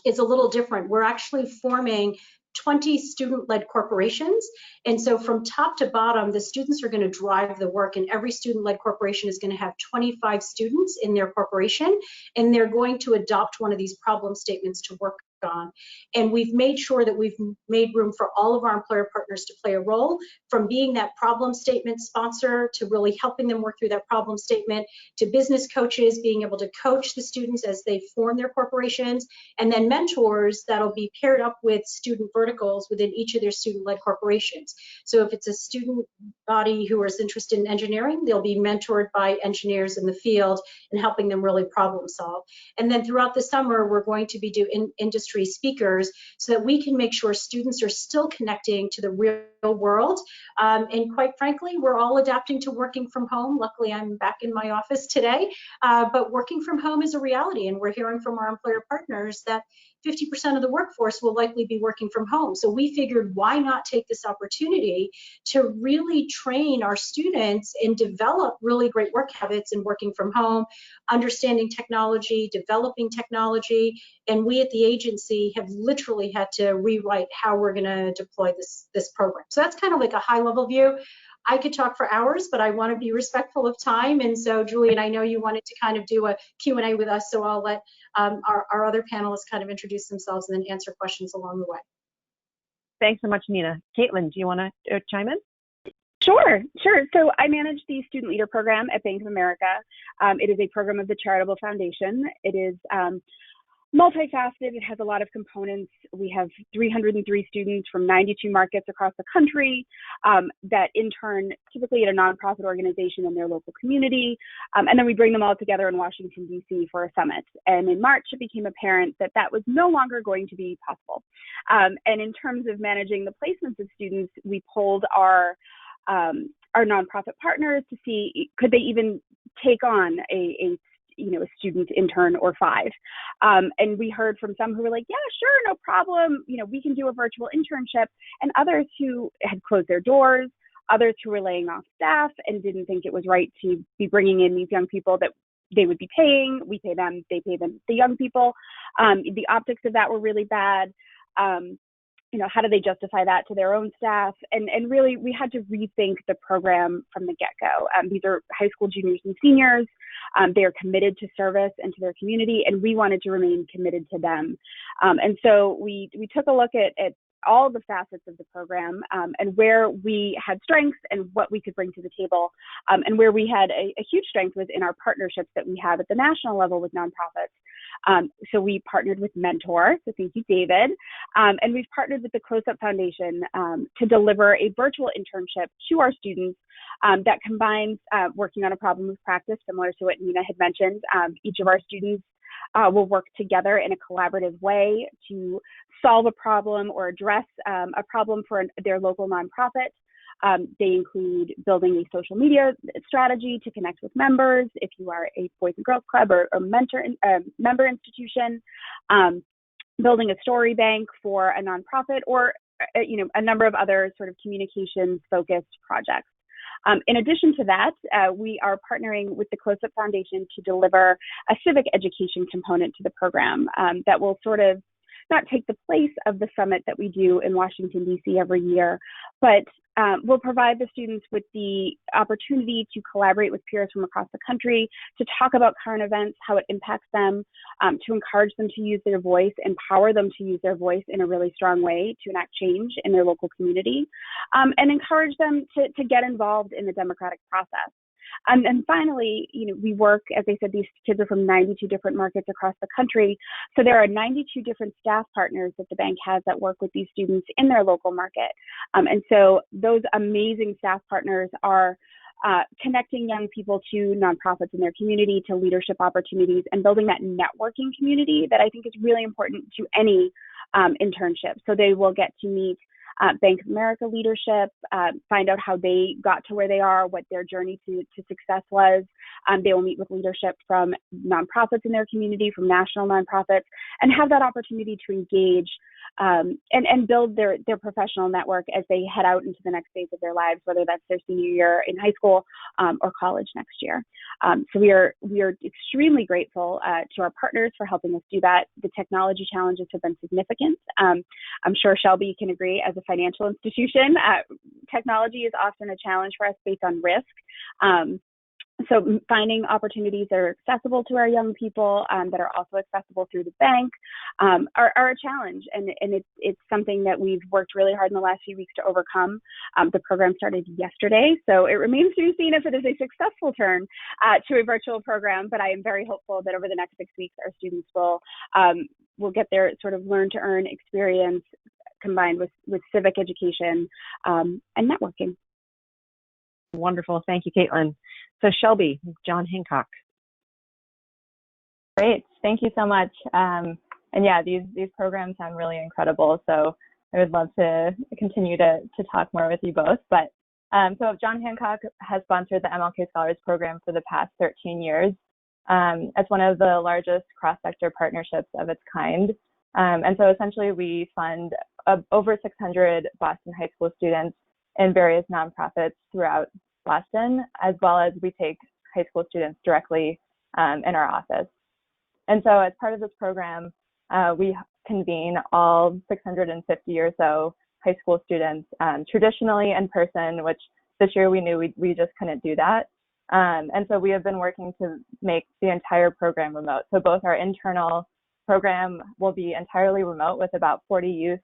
[SPEAKER 9] is a little different. We're actually forming 20 student-led corporations. And so from top to bottom, the students are going to drive the work, and every student-led corporation is going to have 25 students in their corporation, and they're going to adopt one of these problem statements to work on. And we've made sure that we've made room for all of our employer partners to play a role, from being that problem statement sponsor to really helping them work through that problem statement, to business coaches being able to coach the students as they form their corporations, and then mentors that'll be paired up with student verticals within each of their student-led corporations. So if it's a student body who is interested in engineering, they'll be mentored by engineers in the field and helping them really problem solve. And then throughout the summer, we're going to be doing industry speakers so that we can make sure students are still connecting to the real world. And quite frankly, we're all adapting to working from home. Luckily, I'm back in my office today, but working from home is a reality. And we're hearing from our employer partners that 50% of the workforce will likely be working from home. So we figured, why not take this opportunity to really train our students and develop really great work habits in working from home, understanding technology, developing technology. And we at the agency have literally had to rewrite how we're going to deploy this program. So that's kind of like a high level view. I could talk for hours, but I want to be respectful of time. And so, Julian, I know you wanted to kind of do a Q&A with us, so I'll let our other panelists kind of introduce themselves and then answer questions along the way.
[SPEAKER 4] Thanks so much, Nina. Caitlin, do you want to chime in?
[SPEAKER 10] Sure. So I manage the Student Leader Program at Bank of America. It is a program of the Charitable Foundation. It is multifaceted. It has a lot of components. We have 303 students from 92 markets across the country that intern typically at a nonprofit organization in their local community. And then we bring them all together in Washington, D.C. for a summit. And in March, it became apparent that that was no longer going to be possible. And in terms of managing the placements of students, we polled our nonprofit partners to see, could they even take on a student intern or 5. And we heard from some who were like, yeah, sure, no problem. We can do a virtual internship, and others who had closed their doors, others who were laying off staff and didn't think it was right to be bringing in these young people that they would be paying. We pay them, they pay them, the young people. The optics of that were really bad. How do they justify that to their own staff? And really, we had to rethink the program from the get-go. These are high school juniors and seniors. They are committed to service and to their community, and we wanted to remain committed to them. And so we took a look at all the facets of the program and where we had strengths and what we could bring to the table. And where we had a huge strength was in our partnerships that we have at the national level with nonprofits. So we partnered with Mentor, so thank you, David. And we've partnered with the Close-Up Foundation to deliver a virtual internship to our students that combines working on a problem of practice, similar to what Nina had mentioned. Each of our students will work together in a collaborative way to solve a problem or address a problem for their local nonprofit. They include building a social media strategy to connect with members, if you are a Boys and Girls Club or member institution, building a story bank for a nonprofit, or a number of other sort of communications-focused projects. In addition to that, we are partnering with the Close-Up Foundation to deliver a civic education component to the program that will sort of not take the place of the summit that we do in Washington, D.C. every year, but will provide the students with the opportunity to collaborate with peers from across the country, to talk about current events, how it impacts them, to encourage them to use their voice, empower them to use their voice in a really strong way to enact change in their local community, and encourage them to get involved in the democratic process. And finally, we work, as I said, these kids are from 92 different markets across the country. So there are 92 different staff partners that the bank has that work with these students in their local market. And so those amazing staff partners are connecting young people to nonprofits in their community, to leadership opportunities, and building that networking community that I think is really important to any internship. So they will get to meet Bank of America leadership, find out how they got to where they are, what their journey to success was. They will meet with leadership from nonprofits in their community, from national nonprofits, and have that opportunity to engage and build their professional network as they head out into the next phase of their lives, whether that's their senior year in high school or college next year. So we are extremely grateful to our partners for helping us do that. The technology challenges have been significant. I'm sure Shelby can agree. As a financial institution, technology is often a challenge for us based on risk. So finding opportunities that are accessible to our young people, that are also accessible through the bank, are a challenge. And it's something that we've worked really hard in the last few weeks to overcome. The program started yesterday, so it remains to be seen if it is a successful turn to a virtual program. But I am very hopeful that over the next 6 weeks, our students will get their sort of learn to earn experience combined with civic education and networking.
[SPEAKER 4] Wonderful. Thank you, Caitlin. So Shelby, John Hancock.
[SPEAKER 11] Great. Thank you so much. And yeah, these programs sound really incredible. So I would love to continue to talk more with you both. But so John Hancock has sponsored the MLK Scholars Program for the past 13 years. It's one of the largest cross-sector partnerships of its kind. And so essentially we fund over 600 Boston high school students in various nonprofits throughout Boston, as well as we take high school students directly in our office. And so as part of this program, we convene all 650 or so high school students traditionally in person, which this year we knew we just couldn't do that. And so we have been working to make the entire program remote. So both our internal program will be entirely remote with about 40 youth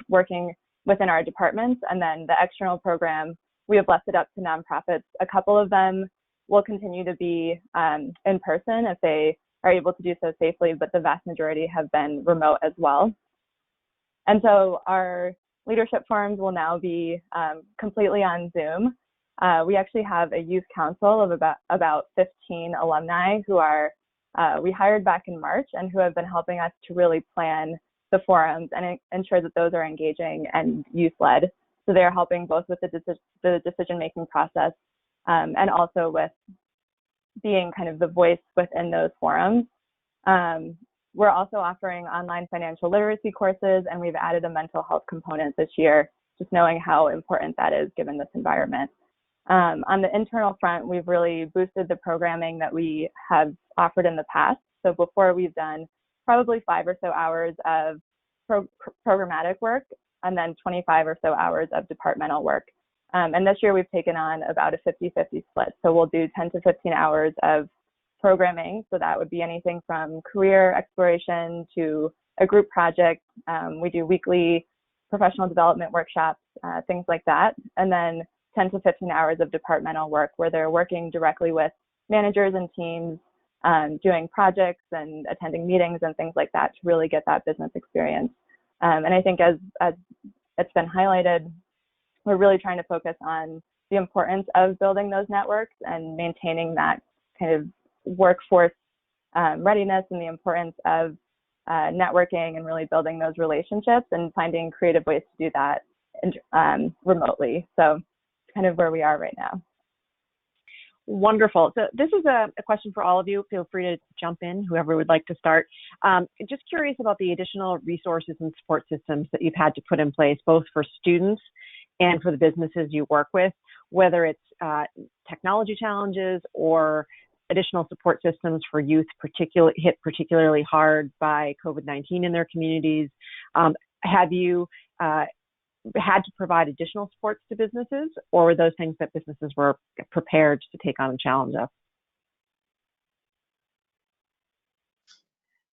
[SPEAKER 11] working within our departments. And then the external program, we have left it up to nonprofits. A couple of them will continue to be in person if they are able to do so safely, but the vast majority have been remote as well. And so our leadership forums will now be completely on Zoom. We actually have a youth council of about 15 alumni who are we hired back in March and who have been helping us to really plan the forums and ensure that those are engaging and youth-led. So they're helping both with the decision-making process and also with being kind of the voice within those forums. We're also offering online financial literacy courses, and we've added a mental health component this year, just knowing how important that is given this environment. On the internal front, we've really boosted the programming that we have offered in the past. So before, we've done probably 5 or so hours of programmatic work and then 25 or so hours of departmental work. And this year we've taken on about a 50-50 split. So we'll do 10 to 15 hours of programming. So that would be anything from career exploration to a group project. We do weekly professional development workshops, things like that. And then 10 to 15 hours of departmental work where they're working directly with managers and teams, doing projects and attending meetings and things like that to really get that business experience. And I think as it's been highlighted, we're really trying to focus on the importance of building those networks and maintaining that kind of workforce readiness and the importance of networking and really building those relationships and finding creative ways to do that remotely. So kind of where we are right now.
[SPEAKER 4] Wonderful. So this is a question for all of you. Feel free to jump in, whoever would like to start. Just curious about the additional resources and support systems that you've had to put in place, both for students and for the businesses you work with, whether it's technology challenges or additional support systems for youth hit particularly hard by COVID-19 in their communities. Have you had to provide additional supports to businesses, or were those things that businesses were prepared to take on the challenge of?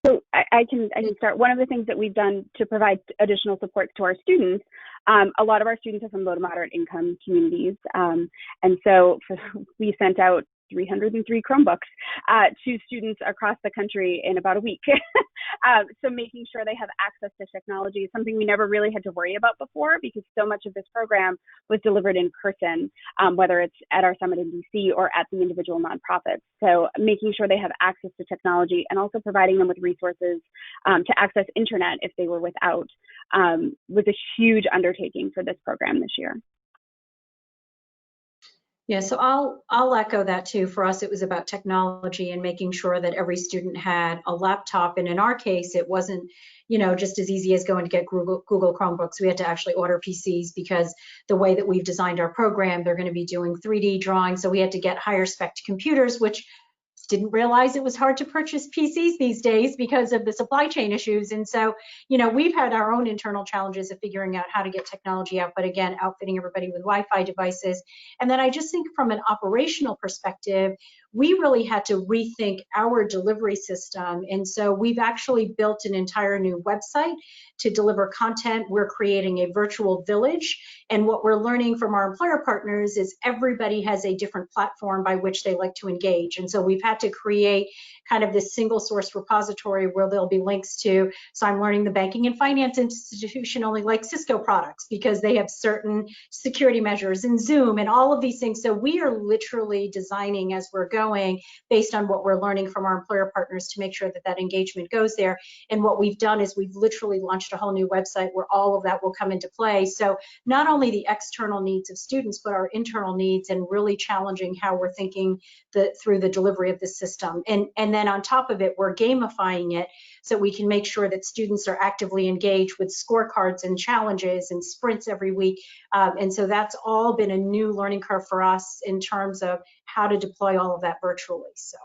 [SPEAKER 10] So I can start. One of the things that we've done to provide additional support to our students, a lot of our students are from low to moderate income communities. And so we sent out 303 Chromebooks to students across the country in about a week. So making sure they have access to technology is something we never really had to worry about before, because so much of this program was delivered in person, whether it's at our summit in DC or at the individual nonprofits. So making sure they have access to technology and also providing them with resources to access internet if they were without was a huge undertaking for this program this year.
[SPEAKER 9] Yeah, so I'll echo that too. For us, it was about technology and making sure that every student had a laptop. And in our case, it wasn't, just as easy as going to get Google Chromebooks. We had to actually order PCs because the way that we've designed our program, they're going to be doing 3D drawing. So we had to get higher spec computers, which didn't realize it was hard to purchase PCs these days because of the supply chain issues. And so, we've had our own internal challenges of figuring out how to get technology out, but again, outfitting everybody with Wi-Fi devices. And then I just think from an operational perspective, we really had to rethink our delivery system. And so we've actually built an entire new website to deliver content. We're creating a virtual village. And what we're learning from our employer partners is everybody has a different platform by which they like to engage. And so we've had to create kind of this single source repository where there'll be links to, so I'm learning the banking and finance institution only likes Cisco products because they have certain security measures and Zoom and all of these things. So we are literally designing as we're going based on what we're learning from our employer partners to make sure that that engagement goes there. And what we've done is we've literally launched a whole new website where all of that will come into play. So not only the external needs of students, but our internal needs, and really challenging how we're thinking through the delivery of the system. And then on top of it, we're gamifying it so we can make sure that students are actively engaged with scorecards and challenges and sprints every week. And so that's all been a new learning curve for us in terms of how to deploy all of that virtually. So.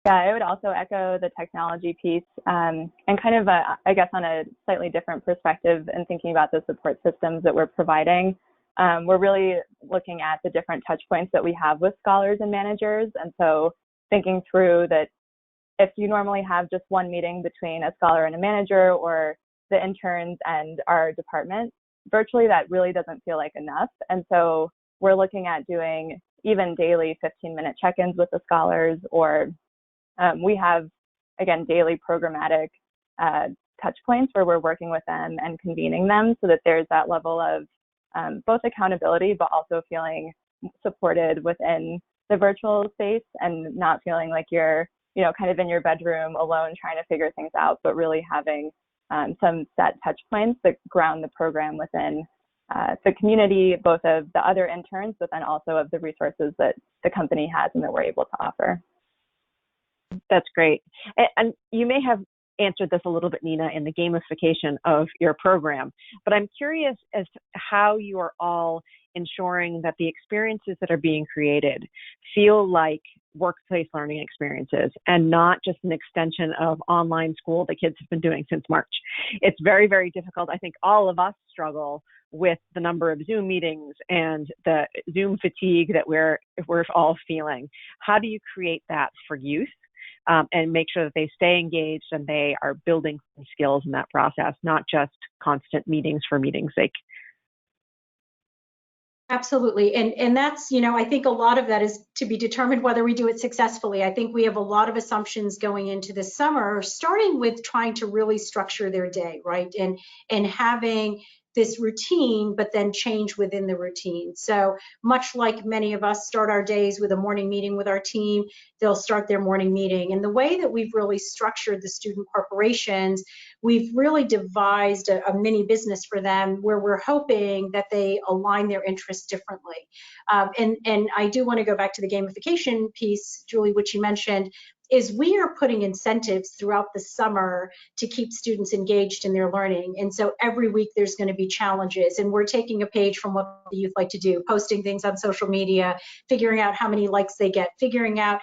[SPEAKER 11] Yeah, I would also echo the technology piece and kind of, I guess, on a slightly different perspective and thinking about the support systems that we're providing. We're really looking at the different touch points that we have with scholars and managers. And so thinking through that if you normally have just one meeting between a scholar and a manager or the interns and our department, virtually that really doesn't feel like enough. And so we're looking at doing even daily 15-minute check-ins with the scholars, or we have, again, daily programmatic touch points where we're working with them and convening them so that there's that level of both accountability, but also feeling supported within the virtual space and not feeling like you're, kind of in your bedroom alone trying to figure things out, but really having some set touch points that ground the program within the community, both of the other interns, but then also of the resources that the company has and that we're able to offer.
[SPEAKER 4] That's great. And you may have answered this a little bit, Nina, in the gamification of your program, but I'm curious as to how you are all ensuring that the experiences that are being created feel like workplace learning experiences and not just an extension of online school the kids have been doing since March. It's very, very difficult. I think all of us struggle with the number of Zoom meetings and the Zoom fatigue that we're all feeling. How do you create that for youth? And make sure that they stay engaged and they are building skills in that process, not just constant meetings for meetings' sake.
[SPEAKER 9] Absolutely. And that's, I think a lot of that is to be determined whether we do it successfully. I think we have a lot of assumptions going into the summer, starting with trying to really structure their day, right? And having this routine, but then change within the routine. So much like many of us start our days with a morning meeting with our team, they'll start their morning meeting. And the way that we've really structured the student corporations, we've really devised a mini business for them where we're hoping that they align their interests differently. And I do want to go back to the gamification piece, Julie, which you mentioned, is we are putting incentives throughout the summer to keep students engaged in their learning. And so every week there's going to be challenges, and we're taking a page from what the youth like to do, posting things on social media, figuring out how many likes they get, figuring out,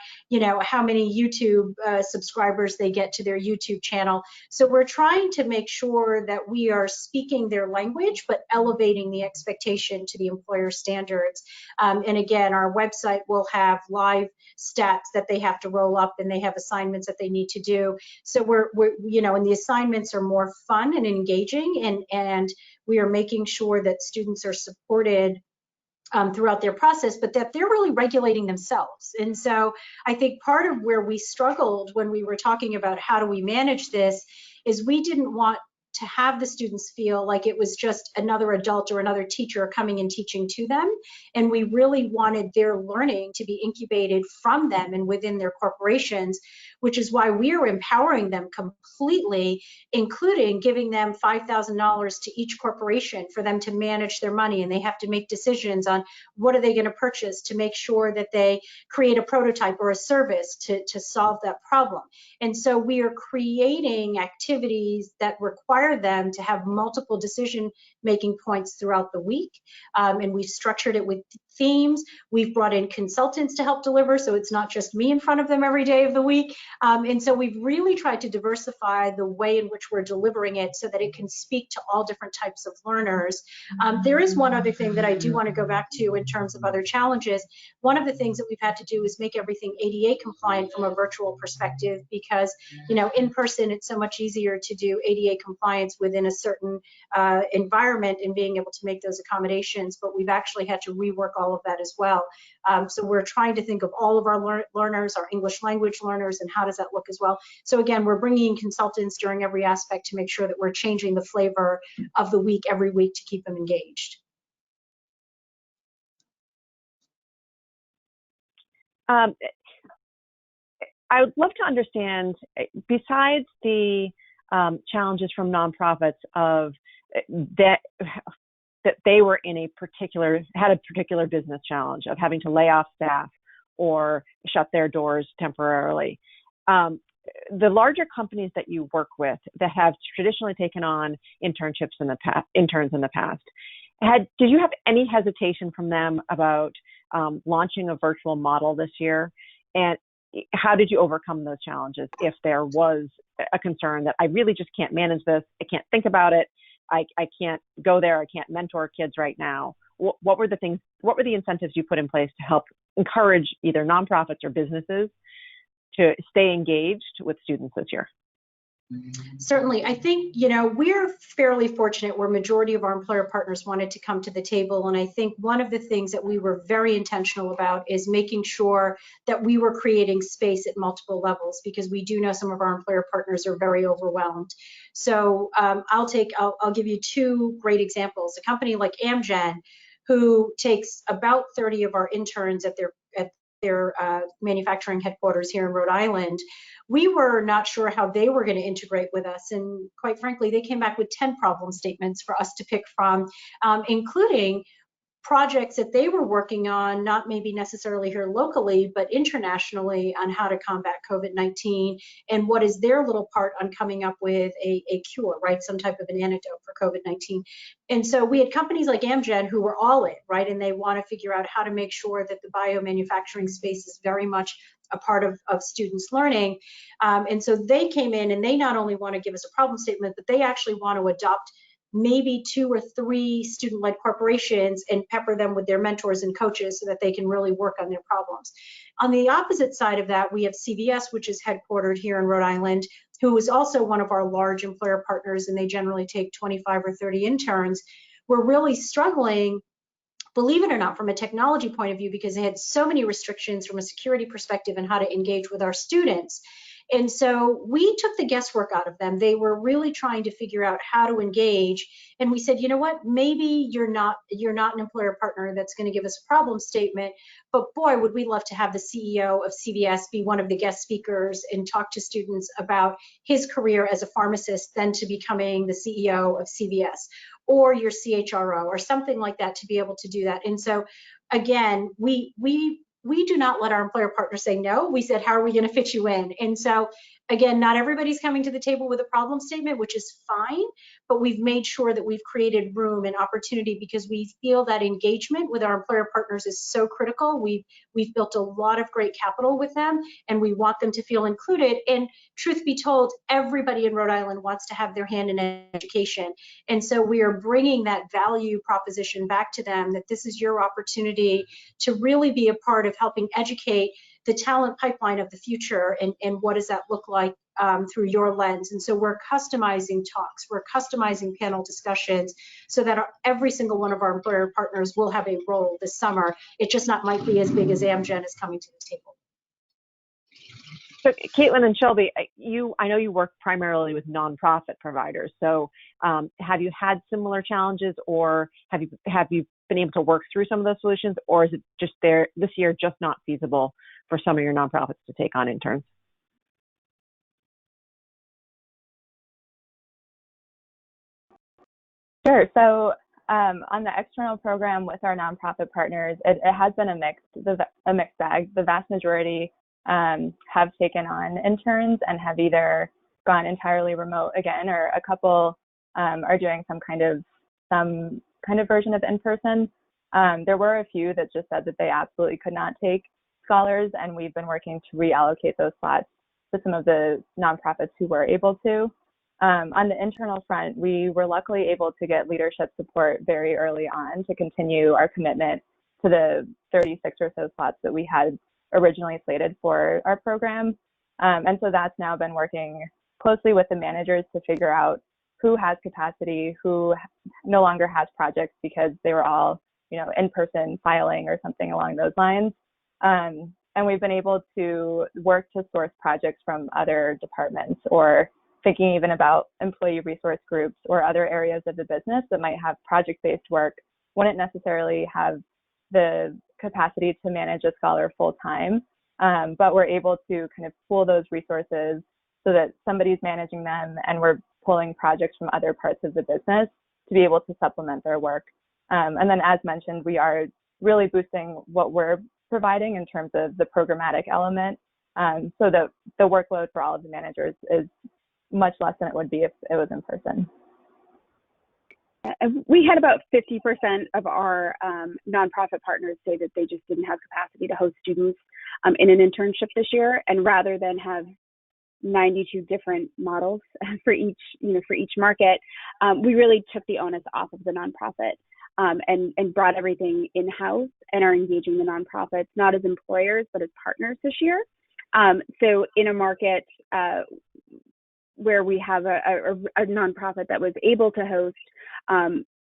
[SPEAKER 9] how many YouTube subscribers they get to their YouTube channel. So we're trying to make sure that we are speaking their language, but elevating the expectation to the employer standards. And again, our website will have live stats that they have to roll up, and they have assignments that they need to do. So we're and the assignments are more fun and engaging, and we are making sure that students are supported throughout their process, but that they're really regulating themselves. And so I think part of where we struggled when we were talking about how do we manage this is we didn't want to have the students feel like it was just another adult or another teacher coming and teaching to them. And we really wanted their learning to be incubated from them and within their corporations, which is why we are empowering them completely, including giving them $5,000 to each corporation for them to manage their money. And they have to make decisions on what are they going to purchase to make sure that they create a prototype or a service to solve that problem. And so we are creating activities that require them to have multiple decision-making points throughout the week. And we've structured it with themes. We've brought in consultants to help deliver, so it's not just me in front of them every day of the week. And so we've really tried to diversify the way in which we're delivering it so that it can speak to all different types of learners. There is one other thing that I do want to go back to in terms of other challenges. One of the things that we've had to do is make everything ADA compliant from a virtual perspective, because in person it's so much easier to do ADA compliance within a certain environment and being able to make those accommodations, but we've actually had to rework all of that as well. So we're trying to think of all of our learners, our English language learners, and how does that look as well. So again, we're bringing in consultants during every aspect to make sure that we're changing the flavor of the week every week to keep them engaged.
[SPEAKER 4] I would love to understand, besides the challenges from nonprofits of that they were in had a particular business challenge of having to lay off staff or shut their doors temporarily. The larger companies that you work with that have traditionally taken on interns in the past, did you have any hesitation from them about launching a virtual model this year? And how did you overcome those challenges if there was a concern that I really just can't manage this, I can't think about it, I can't go there, I can't mentor kids right now? What were the incentives you put in place to help encourage either nonprofits or businesses to stay engaged with students this year?
[SPEAKER 9] Certainly. I think, we're fairly fortunate where majority of our employer partners wanted to come to the table. And I think one of the things that we were very intentional about is making sure that we were creating space at multiple levels, because we do know some of our employer partners are very overwhelmed. So I'll give you two great examples. A company like Amgen, who takes about 30 of our interns at their manufacturing headquarters here in Rhode Island. We were not sure how they were going to integrate with us. And quite frankly, they came back with 10 problem statements for us to pick from, including projects that they were working on, not maybe necessarily here locally, but internationally, on how to combat COVID-19 and what is their little part on coming up with a cure, right? Some type of an antidote for COVID-19. And so we had companies like Amgen who were all in, right? And they want to figure out how to make sure that the biomanufacturing space is very much a part of students' learning. And so they came in and they not only want to give us a problem statement, but they actually want to adopt maybe 2 or 3 student-led corporations and pepper them with their mentors and coaches so that they can really work on their problems. On the opposite side of that, we have CVS, which is headquartered here in Rhode Island, who is also one of our large employer partners, and they generally take 25 or 30 interns. We're really struggling, believe it or not, from a technology point of view, because they had so many restrictions from a security perspective and how to engage with our students. And so we took the guesswork out of them. They were really trying to figure out how to engage. And we said, you know what, maybe you're not an employer partner that's going to give us a problem statement, but boy, would we love to have the CEO of CVS be one of the guest speakers and talk to students about his career as a pharmacist, then to becoming the CEO of CVS, or your CHRO or something like that, to be able to do that. And so again, we do not let our employer partners say no. We said, how are we going to fit you in? And so again, not everybody's coming to the table with a problem statement, which is fine, but we've made sure that we've created room and opportunity, because we feel that engagement with our employer partners is so critical. We've built a lot of great capital with them, and we want them to feel included. And truth be told, everybody in Rhode Island wants to have their hand in education. And so we are bringing that value proposition back to them, that this is your opportunity to really be a part of helping educate the talent pipeline of the future, and what does that look like through your lens. And so we're customizing talks, we're customizing panel discussions, so that every single one of our employer partners will have a role this summer. It just might be as big as Amgen is coming to the table.
[SPEAKER 4] So Caitlin and Shelby, I know you work primarily with nonprofit providers. So have you had similar challenges, or have you been able to work through some of those solutions, or is it just this year just not feasible for some of your nonprofits to take on interns?
[SPEAKER 11] Sure. So on the external program with our nonprofit partners, it has been a mixed bag. The vast majority have taken on interns and have either gone entirely remote again, or a couple are doing some kind of version of in-person. There were a few that just said that they absolutely could not take scholars, and we've been working to reallocate those slots to some of the nonprofits who were able to. On the internal front, we were luckily able to get leadership support very early on to continue our commitment to the 36 or so slots that we had originally slated for our program. And so that's now been working closely with the managers to figure out who has capacity, who no longer has projects because they were all, in-person filing or something along those lines. And we've been able to work to source projects from other departments, or thinking even about employee resource groups or other areas of the business that might have project-based work, wouldn't necessarily have the capacity to manage a scholar full-time, but we're able to kind of pool those resources so that somebody's managing them, and we're pulling projects from other parts of the business to be able to supplement their work. And then, as mentioned, we are really boosting what we're providing in terms of the programmatic element, so that the workload for all of the managers is much less than it would be if it was in person.
[SPEAKER 10] We had about 50% of our nonprofit partners say that they just didn't have capacity to host students in an internship this year, and rather than have 92 different models for each market, we really took the onus off of the nonprofit and brought everything in-house and are engaging the nonprofits not as employers but as partners this year. So in a market where we have a nonprofit that was able to host,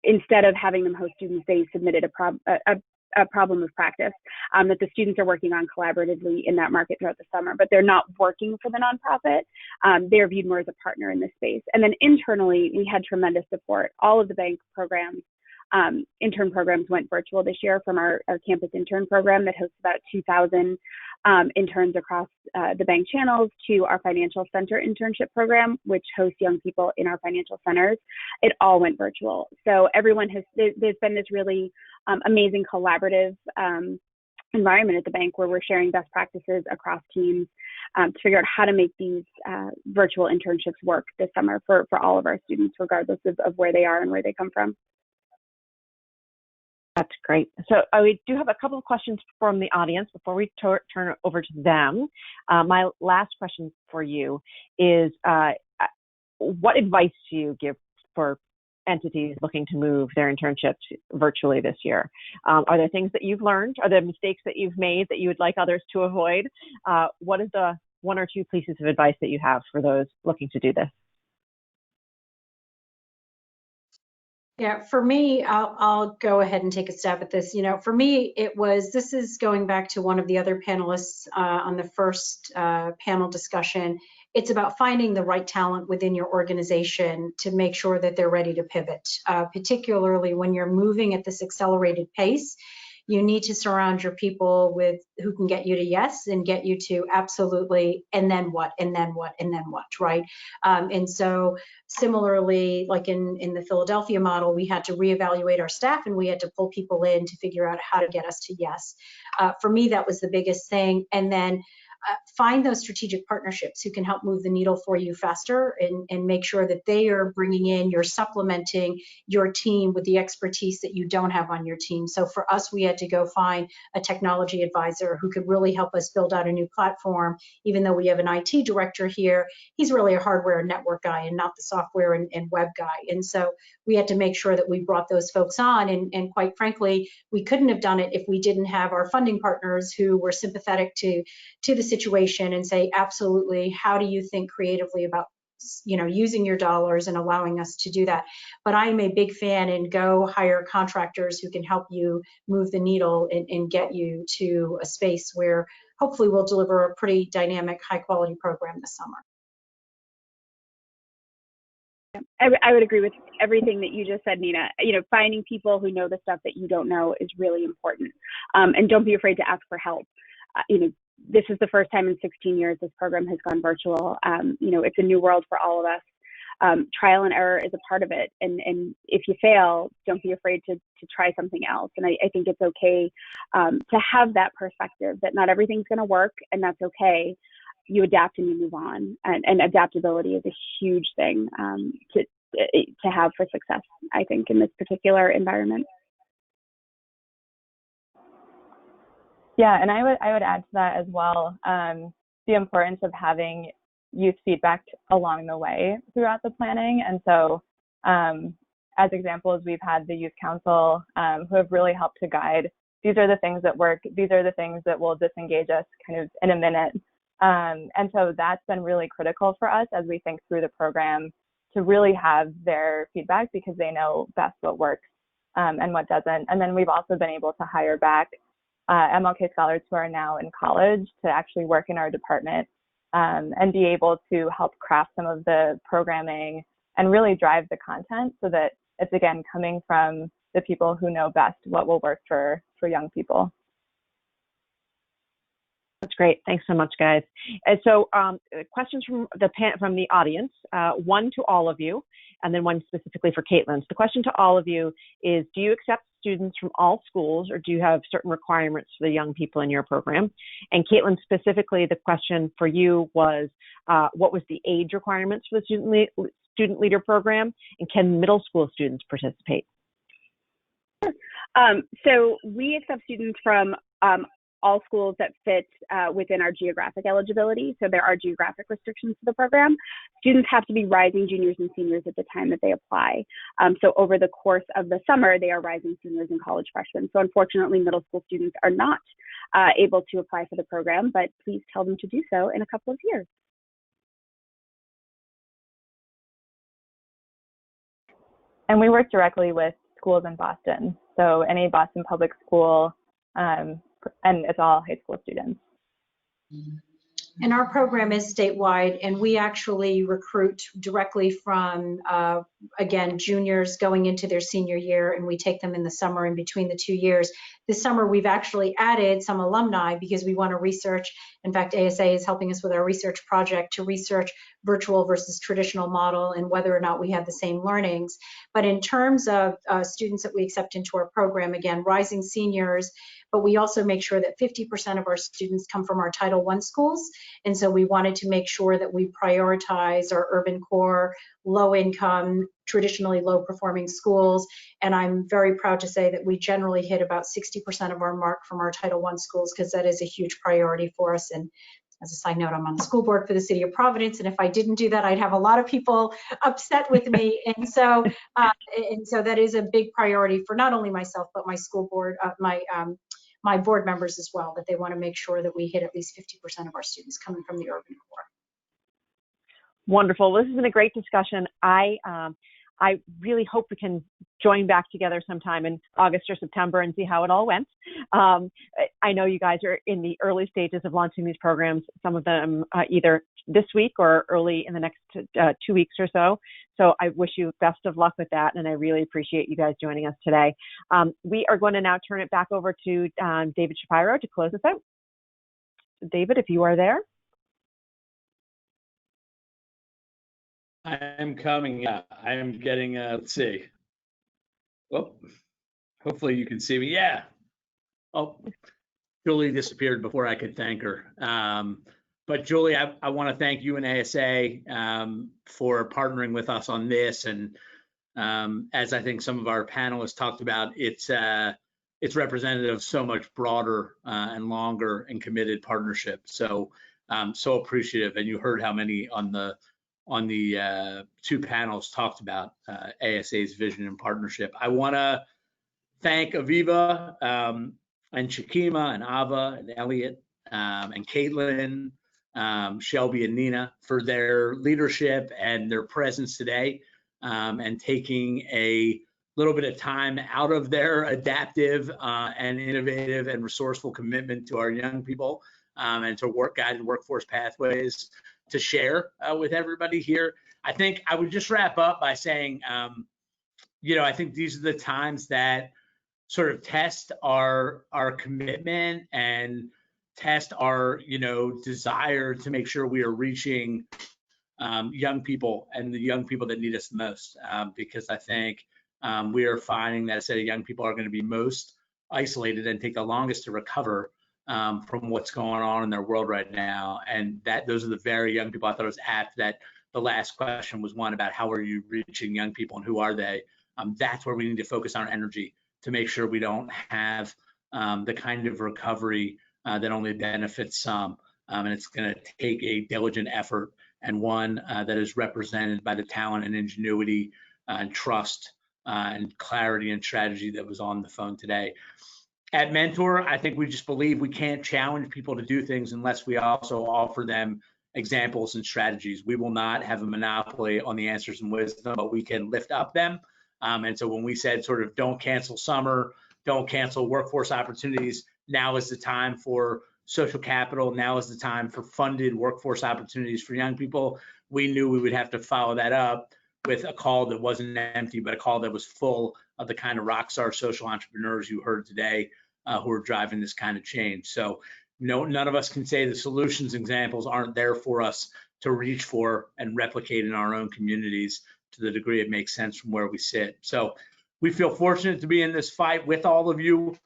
[SPEAKER 10] instead of having them host students, they submitted a problem of practice that the students are working on collaboratively in that market throughout the summer, but they're not working for the nonprofit. They're viewed more as a partner in this space. And then internally, we had tremendous support. All of the bank programs, intern programs went virtual this year, from our campus intern program that hosts about 2,000 interns across the bank channels, to our financial center internship program, which hosts young people in our financial centers. It all went virtual. So everyone there's been this really amazing collaborative environment at the bank where we're sharing best practices across teams to figure out how to make these virtual internships work this summer for all of our students, regardless of where they are and where they come from.
[SPEAKER 4] That's great. So we do have a couple of questions from the audience before we turn it over to them. My last question for you is, what advice do you give for entities looking to move their internships virtually this year? Are there things that you've learned? Are there mistakes that you've made that you would like others to avoid? What is the one or two pieces of advice that you have for those looking to do this?
[SPEAKER 9] Yeah, for me, I'll go ahead and take a stab at this. For me, this is going back to one of the other panelists on the first panel discussion. It's about finding the right talent within your organization to make sure that they're ready to pivot, particularly when you're moving at this accelerated pace. You need to surround your people with who can get you to yes and get you to absolutely, and then what, and then what, and then what, right? And so similarly, like in the Philadelphia model, we had to reevaluate our staff and we had to pull people in to figure out how to get us to yes. For me, that was the biggest thing. And then find those strategic partnerships who can help move the needle for you faster and make sure that they are bringing in, you're supplementing your team with the expertise that you don't have on your team. So for us, we had to go find a technology advisor who could really help us build out a new platform. Even though we have an IT director here, he's really a hardware and network guy and not the software and web guy. And so we had to make sure that we brought those folks on. And quite frankly, we couldn't have done it if we didn't have our funding partners who were sympathetic to the situation and say, absolutely, how do you think creatively about using your dollars and allowing us to do that? But I am a big fan, and go hire contractors who can help you move the needle and get you to a space where hopefully we'll deliver a pretty dynamic, high quality program this summer.
[SPEAKER 10] I would agree with everything that you just said, Nina. Finding people who know the stuff that you don't know is really important. And don't be afraid to ask for help. This is the first time in 16 years this program has gone virtual. It's a new world for all of us. Trial and error is a part of it. And if you fail, don't be afraid to try something else. And I think it's okay to have that perspective that not everything's going to work, and that's okay. You adapt and you move on. And adaptability is a huge thing to have for success, I think, in this particular environment.
[SPEAKER 11] Yeah, and I would add to that as well, the importance of having youth feedback along the way throughout the planning. And so as examples, we've had the Youth Council who have really helped to guide. These are the things that work. These are the things that will disengage us kind of in a minute. And so that's been really critical for us as we think through the program, to really have their feedback, because they know best what works and what doesn't. And then we've also been able to hire back MLK scholars who are now in college to actually work in our department and be able to help craft some of the programming and really drive the content, so that it's, again, coming from the people who know best what will work for young people.
[SPEAKER 4] That's great. Thanks so much, guys. And so questions from the audience, one to all of you, and then one specifically for Caitlin. So the question to all of you is, do you accept students from all schools, or do you have certain requirements for the young people in your program? And Caitlin, specifically, the question for you was, what was the age requirements for the Student Leader Program, and can middle school students participate?
[SPEAKER 10] So we accept students from all schools that fit within our geographic eligibility. So there are geographic restrictions to the program. Students have to be rising juniors and seniors at the time that they apply. So over the course of the summer, they are rising seniors and college freshmen. So unfortunately, middle school students are not able to apply for the program, but please tell them to do so in a couple of years.
[SPEAKER 11] And we work directly with schools in Boston. So any Boston public school, and it's all high school students.
[SPEAKER 9] And our program is statewide, and we actually recruit directly from, again, juniors going into their senior year, and we take them in the summer in between the 2 years. This summer, we've actually added some alumni because we want to research. In fact, ASA is helping us with our research project to research virtual versus traditional model and whether or not we have the same learnings. But in terms of students that we accept into our program, again, rising seniors, but we also make sure that 50% of our students come from our Title I schools. And so we wanted to make sure that we prioritize our urban core, low income, traditionally low performing schools. And I'm very proud to say that we generally hit about 60% of our mark from our Title I schools, because that is a huge priority for us. And as a side note, I'm on the school board for the city of Providence, and if I didn't do that, I'd have a lot of people upset with me. And so that is a big priority for not only myself, but my school board, my board members as well, that they want to make sure that we hit at least 50% of our students coming from the urban core.
[SPEAKER 4] Wonderful. Well, this has been a great discussion. I really hope we can join back together sometime in August or September and see how it all went. I know you guys are in the early stages of launching these programs, some of them either this week or early in the next 2 weeks or so. So I wish you best of luck with that, and I really appreciate you guys joining us today. We are going to now turn it back over to David Shapiro to close us out. David, if you are there.
[SPEAKER 12] I'm coming. Yeah, I am getting. Let's see. Well, hopefully you can see me. Yeah.
[SPEAKER 3] Oh, Julie disappeared before I could thank her. But Julie, I want to thank you and ASA for partnering with us on this. And as I think some of our panelists talked about, it's representative of so much broader and longer and committed partnership. So so appreciative. And you heard how many on the two panels talked about ASA's vision and partnership. I want to thank Aviva and Shakima and Ava and Elliot and Caitlin, Shelby and Nina for their leadership and their presence today, and taking a little bit of time out of their adaptive and innovative and resourceful commitment to our young people and to guided workforce pathways to share with everybody here. I think I would just wrap up by saying, I think these are the times that sort of test our commitment and test our, desire to make sure we are reaching young people and the young people that need us the most. Because I think we are finding that a set of young people are going to be most isolated and take the longest to recover from what's going on in their world right now. And those are the very young people. I thought it was apt that the last question was one about how are you reaching young people and who are they? That's where we need to focus our energy to make sure we don't have the kind of recovery that only benefits some. And it's going to take a diligent effort, and one that is represented by the talent and ingenuity and trust and clarity and strategy that was on the phone today. At Mentor, I think we just believe we can't challenge people to do things unless we also offer them examples and strategies. We will not have a monopoly on the answers and wisdom, but we can lift up them. And so when we said sort of don't cancel summer, don't cancel workforce opportunities, now is the time for social capital, now is the time for funded workforce opportunities for young people. We knew we would have to follow that up with a call that wasn't empty, but a call that was full of the kind of rock star social entrepreneurs you heard today who are driving this kind of change. So none of us can say the solutions examples aren't there for us to reach for and replicate in our own communities to the degree it makes sense from where we sit. So we feel fortunate to be in this fight with all of you,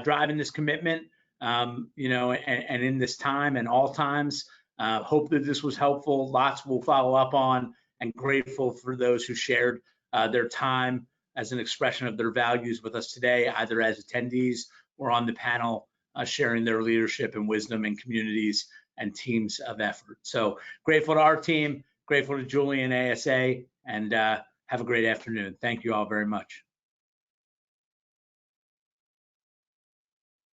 [SPEAKER 3] driving this commitment, and in this time and all times. Hope that this was helpful. Lots we'll follow up on
[SPEAKER 12] and grateful for those who shared their time as an expression of their values with us today, either as attendees or on the panel, sharing their leadership and wisdom in communities and teams of effort. So grateful to our team, grateful to Julie and ASA, and have a great afternoon. Thank you all very much.